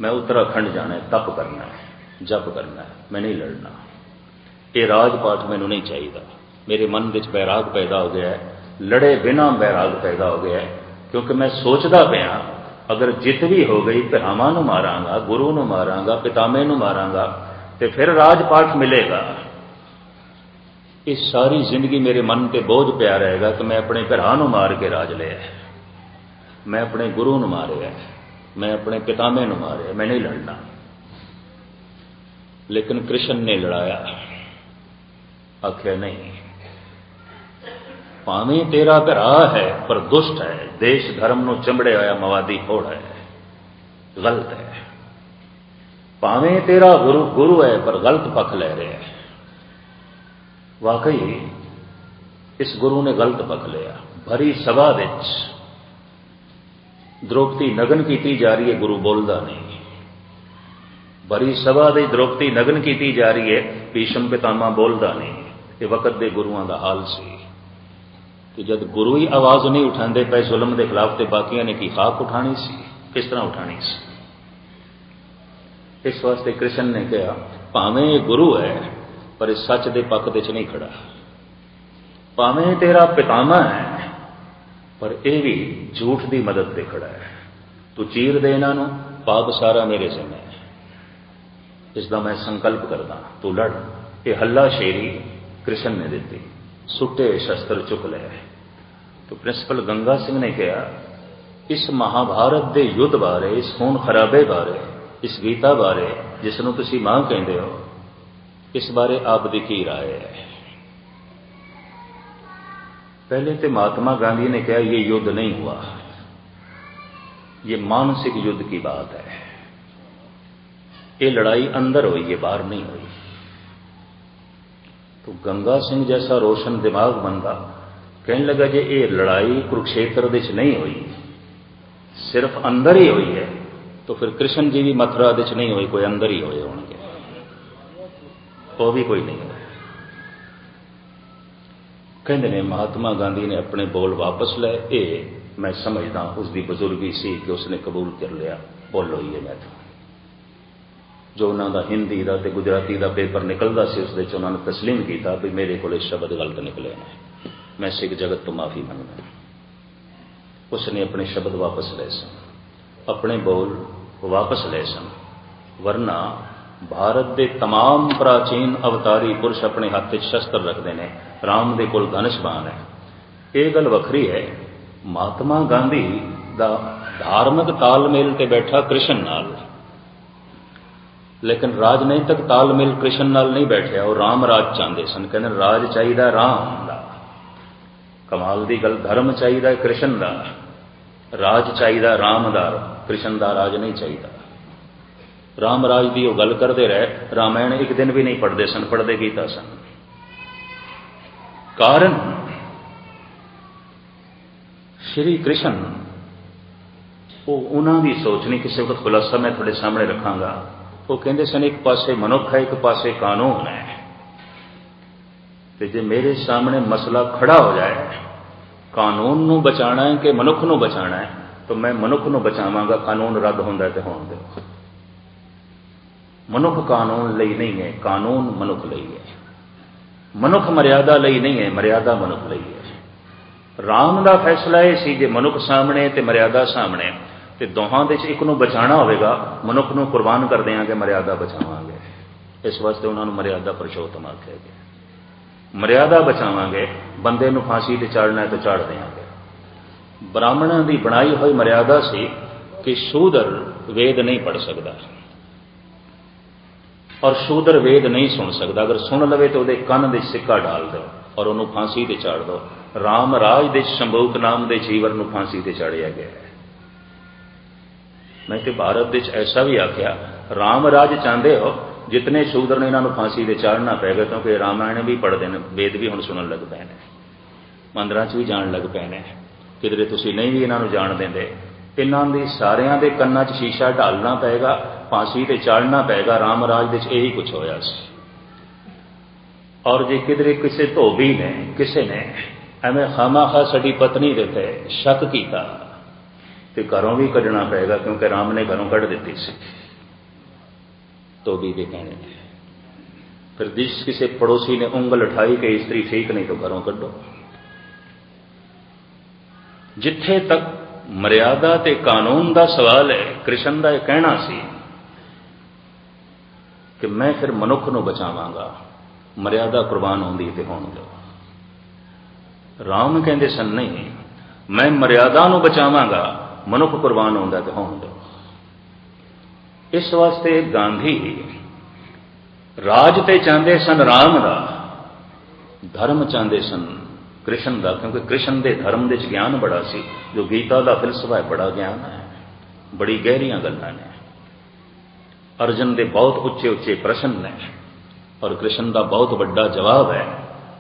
मैं उत्तराखंड जाना है, तप करना है, जप करना है, मैं नहीं लड़ना, ये राजपाठ मैनू नहीं चाहिए। मेरे मन विच बैराग पैदा हो गया है, लड़े बिना बैराग पैदा हो गया है, क्योंकि मैं सोचता पाया अगर जित भी हो गई भरावां नूं मारांगा, गुरु नूं मारांगा, पितामे नूं मारांगा, तो फिर राजपाठ मिलेगा। इस सारी जिंदगी मेरे मन पे बोझ पिया रहेगा कि मैं अपने भरा नूं मार के राज लिया, मैं अपने गुरु नूं मारिया, मैं अपने पितामे नूं मारिया, मैं नहीं लड़ना। लेकिन कृष्ण ने लड़ाया, आख्या नहीं, भावें तेरा भरा है पर दुष्ट है, देश धर्म नूं चिंबड़िया होया मवादी फोड़ है, गलत है। भावें तेरा गुरु है पर गलत पक्ष ले रहा है। वाकई इस गुरु ने गलत पक्ष लिया। भरी सभा विच द्रौपदी नगन की जा रही है, गुरु बोलता नहीं। भरी सभा में द्रौपदी नगन की जा रही है, भीष्म पितामह बोलता नहीं। ये वक्त के गुरुओं का हाल सी कि जब गुरु ही आवाज नहीं उठाते पे जुल्म के खिलाफ, तो बाकिया ने की खाक उठानी सी, किस तरह उठानी सी। इस वास्ते कृष्ण ने कहा भावें गुरु है पर इस सच के पक्ष विच नहीं खड़ा। भावें तेरा पितामह है पर यह भी झूठ की मदद से खड़ा है। तू चीर दे इन्हों, पाप सारा मेरे सिर है, इसका मैं संकल्प करदा, तू लड़। ये हल्ला शेरी कृष्ण ने दी, सुटे शस्त्र चुक ले। तो प्रिंसिपल गंगा सिंह ने कहा इस महाभारत के युद्ध बारे, इस खून खराबे बारे, इस गीता बारे जिसनों तुसी मां कहते हो, इस बारे आपकी की राय है। पहले तो महात्मा गांधी ने कहा यह युद्ध नहीं हुआ, ये मानसिक युद्ध की बात है। ये लड़ाई अंदर हुई है, बाहर नहीं हुई। तो गंगा सिंह जैसा रोशन दिमाग बंदा कहने लगा जे ये लड़ाई कुरुक्षेत्र विच नहीं हुई, सिर्फ अंदर ही हुई है, तो फिर कृष्ण जी भी मथुरा विच नहीं हुई, कोई अंदर ही होए होंगे, वो भी कोई नहीं हुआ। कहते ने महात्मा गांधी ने अपने बोल वापस ले। ये मैं समझदा उसकी बुजुर्गी सी कि उसने कबूल कर लिया, बोलो ही है मैं तो। जो उन्होंने हिंदी का तो गुजराती का पेपर निकलता से उस उन्होंने तस्लीम किया भी मेरे को शब्द गलत निकले हैं, मैं सिख जगत तो माफ़ी मंगदा। उसने अपने शब्द वापस ले सन, अपने बोल वापस ले सन, वरना भारत के तमाम प्राचीन अवतारी पुरुष अपने हाथ में शस्त्र रखते हैं। राम दे कोल धनुष बाण है, ये गल वखरी है। महात्मा गांधी का धार्मिक तालमेल ते बैठा कृष्ण नाल, लेकिन राजनीतिक तालमेल कृष्ण नाल नहीं बैठा। और राम राज चाहते सन, कहते राज चाहिए राम का। कमाल की गल, धर्म चाहिए कृष्ण का, राज चाहिए राम का, कृष्ण का राज नहीं चाहिए। राम राज की गल करते रहे, रामायण एक दिन भी नहीं पढ़ते सन, पढ़ते गीता सन। कारण श्री कृष्ण वो उन्होंने सोच नहीं, किसी वक्त खुलासा मैं थोड़े सामने रखांगा। वो कहते सन एक पासे मनुख है, एक पासे कानून है, तो जे मेरे सामने मसला खड़ा हो जाए कानून नूं बचाना है कि मनुख नूं बचाना है, तो मैं मनुख नूं बचावांगा। कानून रद्द होंदा है तो होण दिओ। मनुख कानून लई नहीं है, कानून मनुख लई है। मनुख मर्यादा लई नहीं है, मर्यादा मनुख लई है। राम का फैसला यह सी जे मनुख सामने ते मर्यादा सामने, तो दोहां दे एक नूं बचाना होगा, मनुख नूं कुर्बान कर देंगे, मर्यादा बचावांगे। इस वास्ते उन्होंने मर्यादा पुरुषोत्तम आख्या गया। मर्यादा बचावांगे, बंदे नूं फांसी ते चाड़ना है तो चाड़ देंगे। ब्राह्मणों की बनाई हुई मर्यादा सी कि शूदर वेद नहीं पढ़ सकता और शूदर वेद नहीं सुन सकता। अगर सुन लवे तो वो कन में सिक्का डाल दो और उन्होंने फांसी से चाड़ दो। राम राज दे शंभूक नाम के जीवर को फांसी से चाड़िया गया है। मैं तो भारत देश ऐसा भी आख्या, राम राज चाहते हो जितने शूदर ने इन्हों फांसी से चाड़ना पेगा, क्योंकि रामायण भी पढ़ते हैं, वेद भी हुण सुनन लग पे हैं, मंदिर भी जान लग पे हैं, किधरे तुसीं नहीं भी इन्हों जान देंगे। इन्हों की सारियां दे कन्नां च शीशा ढालना पेगा, फांसी ते चाड़ना पेगा। राम राज दे यही कुछ होया सी। और जे किधरे किसी धोबी ने किसी ने एवं खामाखा साडी पत्नी दे ते शक किया तो घरों भी कढ़ना पेगा, क्योंकि राम ने घरों कढ़ दी सी धोबी के कहने। फिर जिस किसी पड़ोसी ने उंगल उठाई कि स्त्री ठीक नहीं तो घरों कढ़ो। जिथे तक मर्यादा ते कानून का सवाल है, कृष्ण का यह कहना सी कि मैं फिर मनुख नूं बचावांगा, मर्यादा कुर्बान होंदी ते होण दो। राम कहते सन नहीं, मैं मर्यादा नूं बचावांगा, मनुख कुर्बान होंदा ते होण दो। इस वास्ते गांधी राज ते चाहते सन राम का, धर्म चाहते सन कृष्ण का, क्योंकि कृष्ण के धर्म के ज्ञान बड़ा सी, जो गीता का फिलसफा है बड़ा ज्ञान है, बड़ी गहरियां गल्लां ने। अर्जन के बहुत उच्चे उच्चे प्रश्न ने और कृष्ण का बहुत बड़ा जवाब है।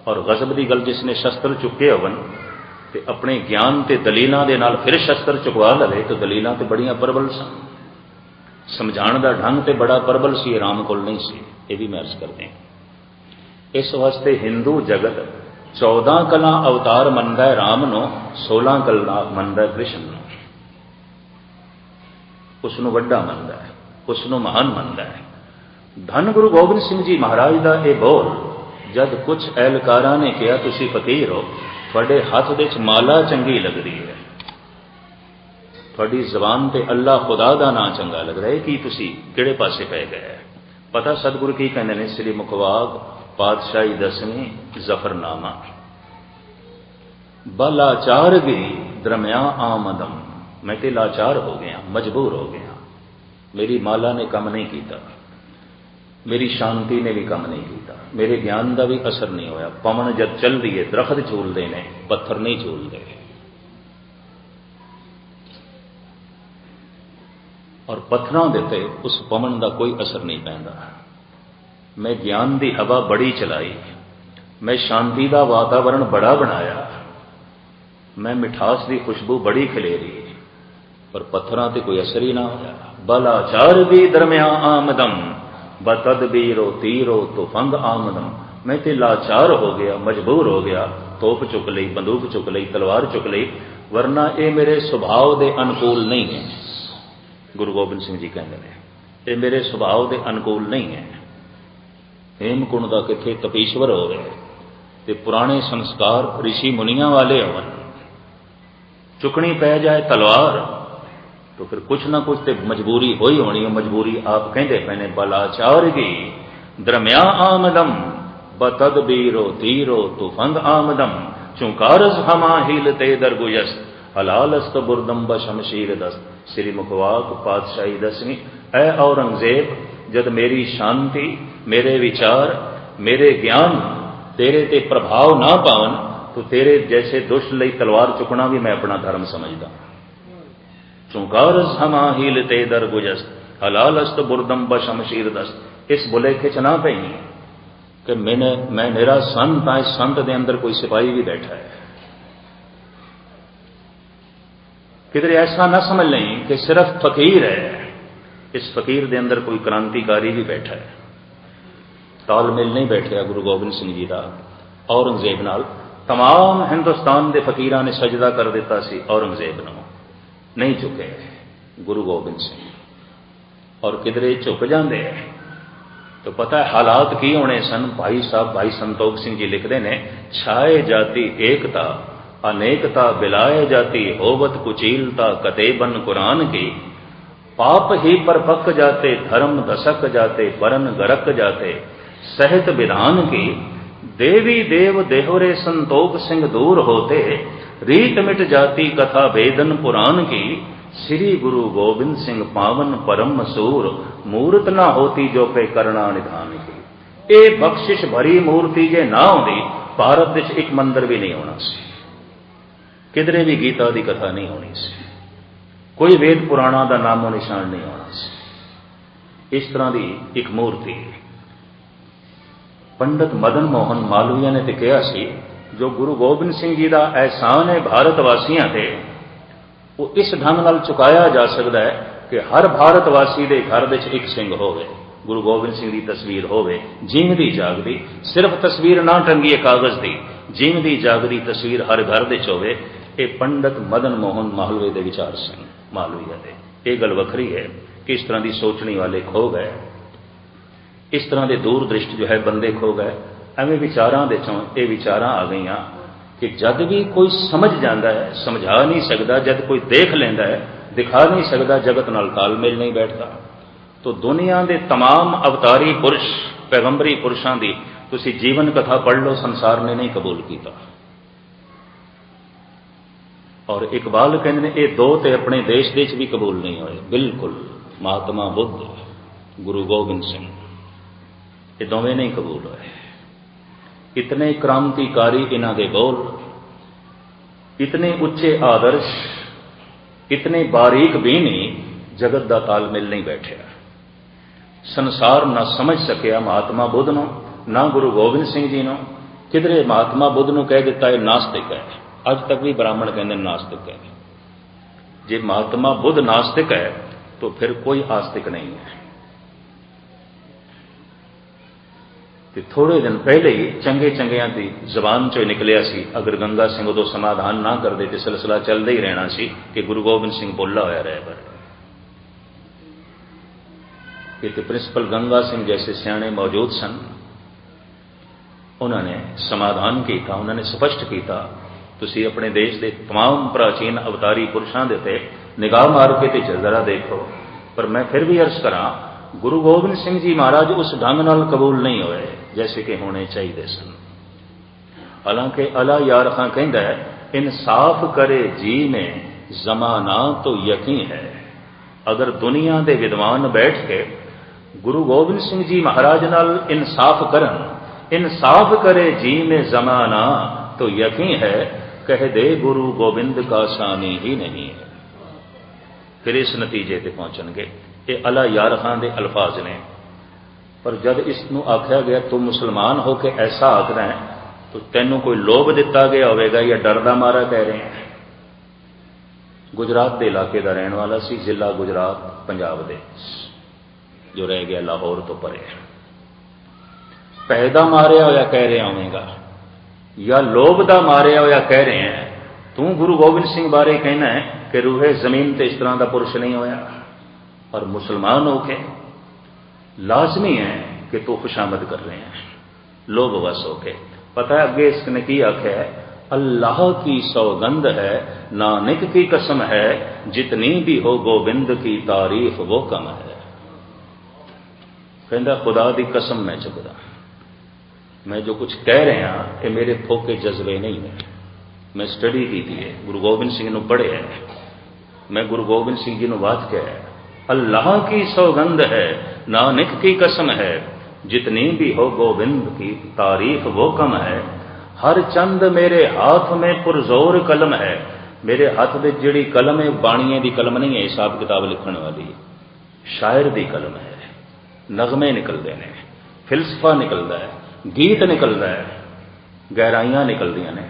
और गजब की गल, जिसने शस्त्र चुके होवन ते अपने ज्ञान ते दलीलों के नाल फिर शस्त्र चुकवा लवे तो दलीलां ते बड़ियां प्रबल सन, समझाण का ढंग ते बड़ा प्रबल सी, राम कोल नहीं सी। ये भी मैं अर्ज करते हैं। इस वास्ते हिंदू जगत 14 कला अवतार मनदा है राम नो, 16 कला मनदा है कृष्ण नो। उसनों वड्डा मनदा है, उसनों महान मनदा है। धन गुरु गोबिंद सिंह जी महाराज का यह बोल, जब कुछ एहलकारां ने कहा तुसी फकीर हो, थोड़े हाथ दे च माला चंगी लगती है, थोड़ी जबान ते अल्लाह खुदा का नाम चंगा लग रहा है, कि तुसी किहड़े पासे पै गए। पता सतगुरु की कहते हैं, श्री मुखवाग पातशाही 10वीं जफरनामा, बलाचार भी दरम्या आमदम, मैं तो लाचार हो गया, मजबूर हो गया, मेरी माला ने काम नहीं किया, मेरी शांति ने भी काम नहीं किया, मेरे ज्ञान का भी असर नहीं होया। पवन जब चल रही है दरखत झूलते ने, पत्थर नहीं झूलते, और पत्थरों देते उस पवन का कोई असर नहीं पैंदा। मैं ज्ञान की हवा बड़ी चलाई, मैं शांति का वातावरण बड़ा बनाया, मैं मिठास की खुशबू बड़ी खिलेरी, पर पत्थरों से कोई असर ही ना होया। बलाचार भी दरम्या आमदम, बतदबीरो तीरो तो फंग आमदम, मैं तो लाचार हो गया, मजबूर हो गया, तोप चुक ली, बंदूक चुक ली, तलवार चुक ली, वरना ये मेरे सुभाव के अनुकूल नहीं है। गुरु गोबिंद सिंह जी कहते हैं, ये मेरे सुभाव के अनुकूल नहीं है। हेमकुंड का किथे तपीश्वर होवे ते पुराने संस्कार ऋषि मुनिया वाले होवन, चुकनी पै जाए तलवार तो फिर कुछ ना कुछ तो मजबूरी हो ही होनी है। मजबूरी आप कहते पैने, बलाचार की दरम्या आमदम, बतदबीरो तीरो तो फंग आमदम, चुंकारस हमा हीलते दरगुयस, हलालस्त बुरदम बशमशीर दस्त। श्री मुखवाक पातशाही 10वीं, ऐ औरंगजेब, जद मेरी शांति, मेरे विचार, मेरे ज्ञान तेरे ते प्रभाव ना पावन, तो तेरे जैसे दुष्ट लई तलवार चुकना भी मैं अपना धर्म समझदा। चुंकारस हमा हीलते दरगुयस, हलालस्त बुरदम बशमशीर दस्त। इस बुलेखे च ना पई कि मैं मेरा संत है, संत दे अंदर कोई सिपाही भी बैठा है। किधर ऐसा ना समझ लें कि सिर्फ फकीर है, इस फकीर दे अंदर कोई क्रांतिकारी भी बैठा है। तालमेल नहीं बैठा गुरु गोबिंद सिंह जी का औरंगजेब नाल। तमाम हिंदुस्तान के फकीरां ने सजदा कर दिता सी औरंगजेब नूं, नहीं झुके गुरु गोबिंद सिंह। और किधरे झुक जाते हैं तो पता है हालात की होने सन। भाई साहब, भाई संतोख सिंह जी लिखते हैं, छाए जाती एकता अनेकता, बिलाए जाती होवत कुचीलता, कतेबन कुरान की, पाप ही पर पक जाते, धर्म दशक जाते, परन गरक जाते, सहत विधान की, देवी देव देहरे संतोख सिंह दूर होते, रीत मिट जाती कथा वेदन पुराण की, श्री गुरु गोबिंद सिंह पावन परम मसूर, मूर्त ना होती जो पे करना निधान की। ये बख्शिश भरी मूर्ति जे ना होती, भारत विच एक मंदिर भी नहीं होना सी, किधरे भी गीता की कथा नहीं होनी सी, कोई वेद पुराणा का नामो निशान नहीं होना सी। इस तरह की एक मूर्ति पंडित मदन मोहन मालवीय ने तो कहा सी, जो गुरु गोबिंद सिंह जी का एहसान है भारत वासियों से, वो इस ढंग नाल चुकाया जा सकता है कि हर भारतवासी के घर में एक सिंह होवे, गुरु गोबिंद सिंह की तस्वीर होवे, जीवदी जागदी, सिर्फ तस्वीर ना टंगी कागज की, जीवदी जागदी तस्वीर हर घर में होवे। ये पंडित मदन मोहन मालवीय के विचार सन मालवीय के। ये गल वखरी है कि इस तरह की सोचने वाले खो गए, इस तरह के दूरदृष्ट जो है बंदे खो गए। एवं विचारां दे चों ये विचारां आ गई कि जद भी कोई समझ जाता है समझा नहीं सकता, जब कोई देख लेंदा है दिखा नहीं सकता, जगत नाल तालमेल नहीं बैठता। तो दुनिया के तमाम अवतारी पुरुष पैगंबरी पुरुषों की तुसी जीवन कथा पढ़ लो, संसार ने नहीं कबूल किया। और इकबाल कहते हैं ये दो तो अपने देश भी कबूल नहीं होए, बिल्कुल। महात्मा बुद्ध, गुरु गोबिंद सिंह, ये दोवें नहीं कबूल होए। इतने क्रांतिकारी इन्हां दे बोल, इतने उच्चे आदर्श, इतने बारीक भी नहीं, जगत का तालमेल नहीं बैठा। संसार ना समझ सकिया महात्मा बुद्ध नूं, ना गुरु गोबिंद सिंह जी नूं। किधरे महात्मा बुद्ध नूं कह दिता है नास्तिक है, अज तक भी ब्राह्मण कहते नास्तिक है। जे महात्मा बुद्ध नास्तिक है तो फिर कोई आस्तिक नहीं है। तो थोड़े दिन पहले ही चंगे चंगियां की जबान चो निकलिया सी, अगर गंगा सिंह उदों समाधान ना करते तो सिलसिला चलता ही रहना सी कि गुरु गोबिंद सिंह बोला होया रहे। पर कि प्रिंसिपल गंगा सिंह जैसे सियाणे मौजूद सन, उन्होंने समाधान किया, उन्होंने स्पष्ट किया तुसी अपने देश के तमाम प्राचीन अवतारी पुरुषों के उत्ते निगाह मार के ते जरा देखो। पर मैं फिर भी अर्ज करा, गुरु गोबिंद सिंह जी महाराज उस ढंग नाल कबूल नहीं होए जैसे कि होने चाहिए सन। हालांकि अला यार खां कहता है, इंसाफ करे जी में जमाना तो यकीन है। अगर दुनिया के विद्वान बैठ के गुरु गोबिंद सिंह जी महाराज नाल इंसाफ करन, इंसाफ करे जी में जमाना तो यकीन है, कह दे गुरु गोबिंद का सानी ही नहीं है, फिर इस नतीजे पर पहुंचणगे। ये अला यार खां दे अल्फाज ने। पर जब इसनों आख्या गया तू मुसलमान हो के ऐसा आखना है, तो तेनों कोई लोभ दिता गया होगा या डरदा मारा कह रहे हैं। गुजरात के इलाके का रहने वाला सी, जिला गुजरात पंजाब दे, जो रह गया लाहौर तो परे। पैदा मारिया होया कह रहे होगा या लोभ दा मारिया होया कह रहे हैं। तू गुरु गोबिंद सिंह बारे कहना है कि रूहे जमीन ते इस तरह का पुरुष नहीं होया। और मुसलमान होके लाजमी है कि तू खुशामद कर रहे हैं लोभवश होके। पता है अगे इसने की आख्या है, अल्लाह की सौगंध है, नानक की कसम है, जितनी भी हो गोबिंद की तारीफ वो कम है। कहता खुदा की कसम मैं चुकदा, मैं जो कुछ कह रहा ये मेरे फोके जज्बे नहीं है। मैं स्टडी की थी है, गुरु गोबिंद सिंह ने पढ़े है, मैं गुरु गोबिंद सिंह जी ने बात कह है, अल्लाह की सौगंध है, नानक की कसम है, जितनी भी हो गोविंद की तारीफ वो कम है। हर चंद मेरे हाथ में पुरजोर कलम है। मेरे हाथ में जिहड़ी कलम है बाणिए की कलम नहीं है, हिसाब किताब लिखने वाली, शायर की कलम है। नगमे निकलते हैं, फिलसफा निकलता है, गीत निकलता है, गहराइयां निकलदियां ने।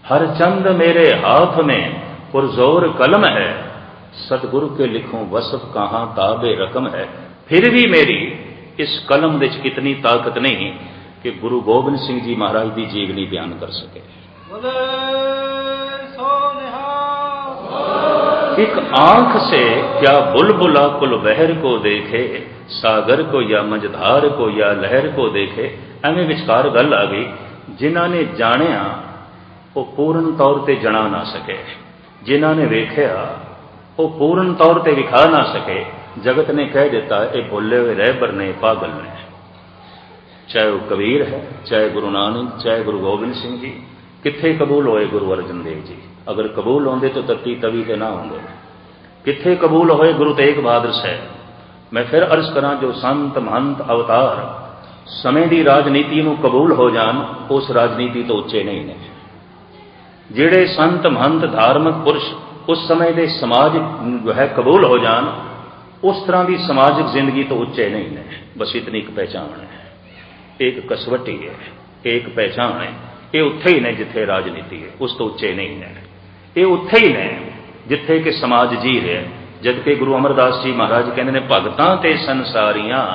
हर चंद मेरे हाथ में पुरजोर कलम है, सतगुरु के लिखूं वसफ कहां ताबे रकम है। फिर भी मेरी इस कलम विच इतनी ताकत नहीं कि गुरु गोबिंद सिंह जी महाराज की जीवनी बयान कर सके। एक आंख से क्या बुलबुला कुल बहर को देखे, सागर को या मझधार को या लहर को देखे। एवें विचकार गल आ गई, जिन्हां ने जानिया वो पूर्ण तौर पर जना ना सके, जिन्हां ने वेख्या वो पूर्ण तौर पर विखा ना सके। जगत ने कह दिता ये भुले हुए रहबर ने, पागल ने। चाहे वो कबीर है, चाहे गुरु नानक, चाहे गुरु गोबिंद सिंह जी। किथे कबूल होए गुरु अर्जन देव जी? अगर कबूल होंदे तो तत्ती तवी ते ना होंदे। किथे कबूल होए गुरु तेग बहादुर साहब? मैं फिर अर्ज करा, जो संत महंत अवतार समय की राजनीति में कबूल हो जान, उस राजनीति तो उच्चे नहीं ने। जिहड़े संत महंत धार्मिक पुरुष उस समय के समाज जो है कबूल हो जान, उस तरह की समाजिक जिंदगी तो उच्चे नहीं ने। बस इतनी एक पहचान है, एक कसवटी है, एक पहचान है। ये उत्थे ही ने जिथे राजनीति है, उस तो उच्चे नहीं है। ये उत्थे ही ने जिथे कि समाज जी है। जबकि गुरु अमरदास जी महाराज कहते हैं, भगतां ते संसारियां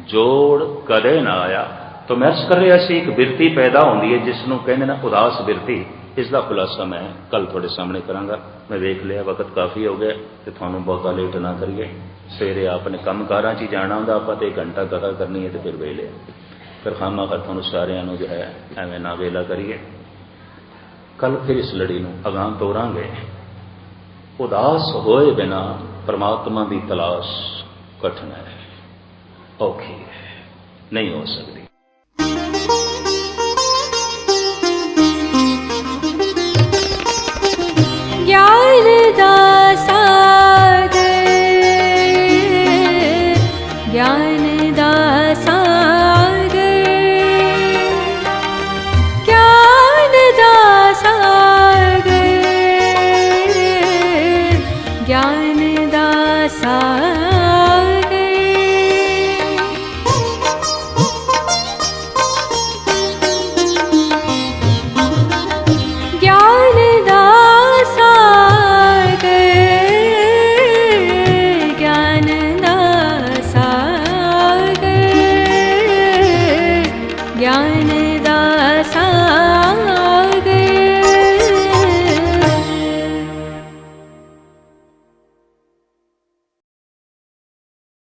जोड़ कदे ना आया। तो मैं अर्ज कर रहा सी, एक बिरती पैदा होती है जिसनों कहते हैं उदास बिरती। इसका खुलासा मैं कल थोड़े सामने करांगा। मैं देख लिया वक्त काफ़ी हो गया, तो थानू बहुता लेट ना करिए। सवेरे आपने काम कारां च जाना होंगे, आप तो 1 घंटा कथा करनी है तो फिर वेले फिर खामा कर थानू सारिਆਂ जो है एवं ना वेला करिए। कल फिर इस लड़ी नू अगां तोरांगे। उदास होए बिना परमात्मा की तलाश कठिन है, औखी है, नहीं हो सकती। ज्ञान दा सागर, ज्ञान दा सागर, ज्ञान दा सागर, ज्ञान दासा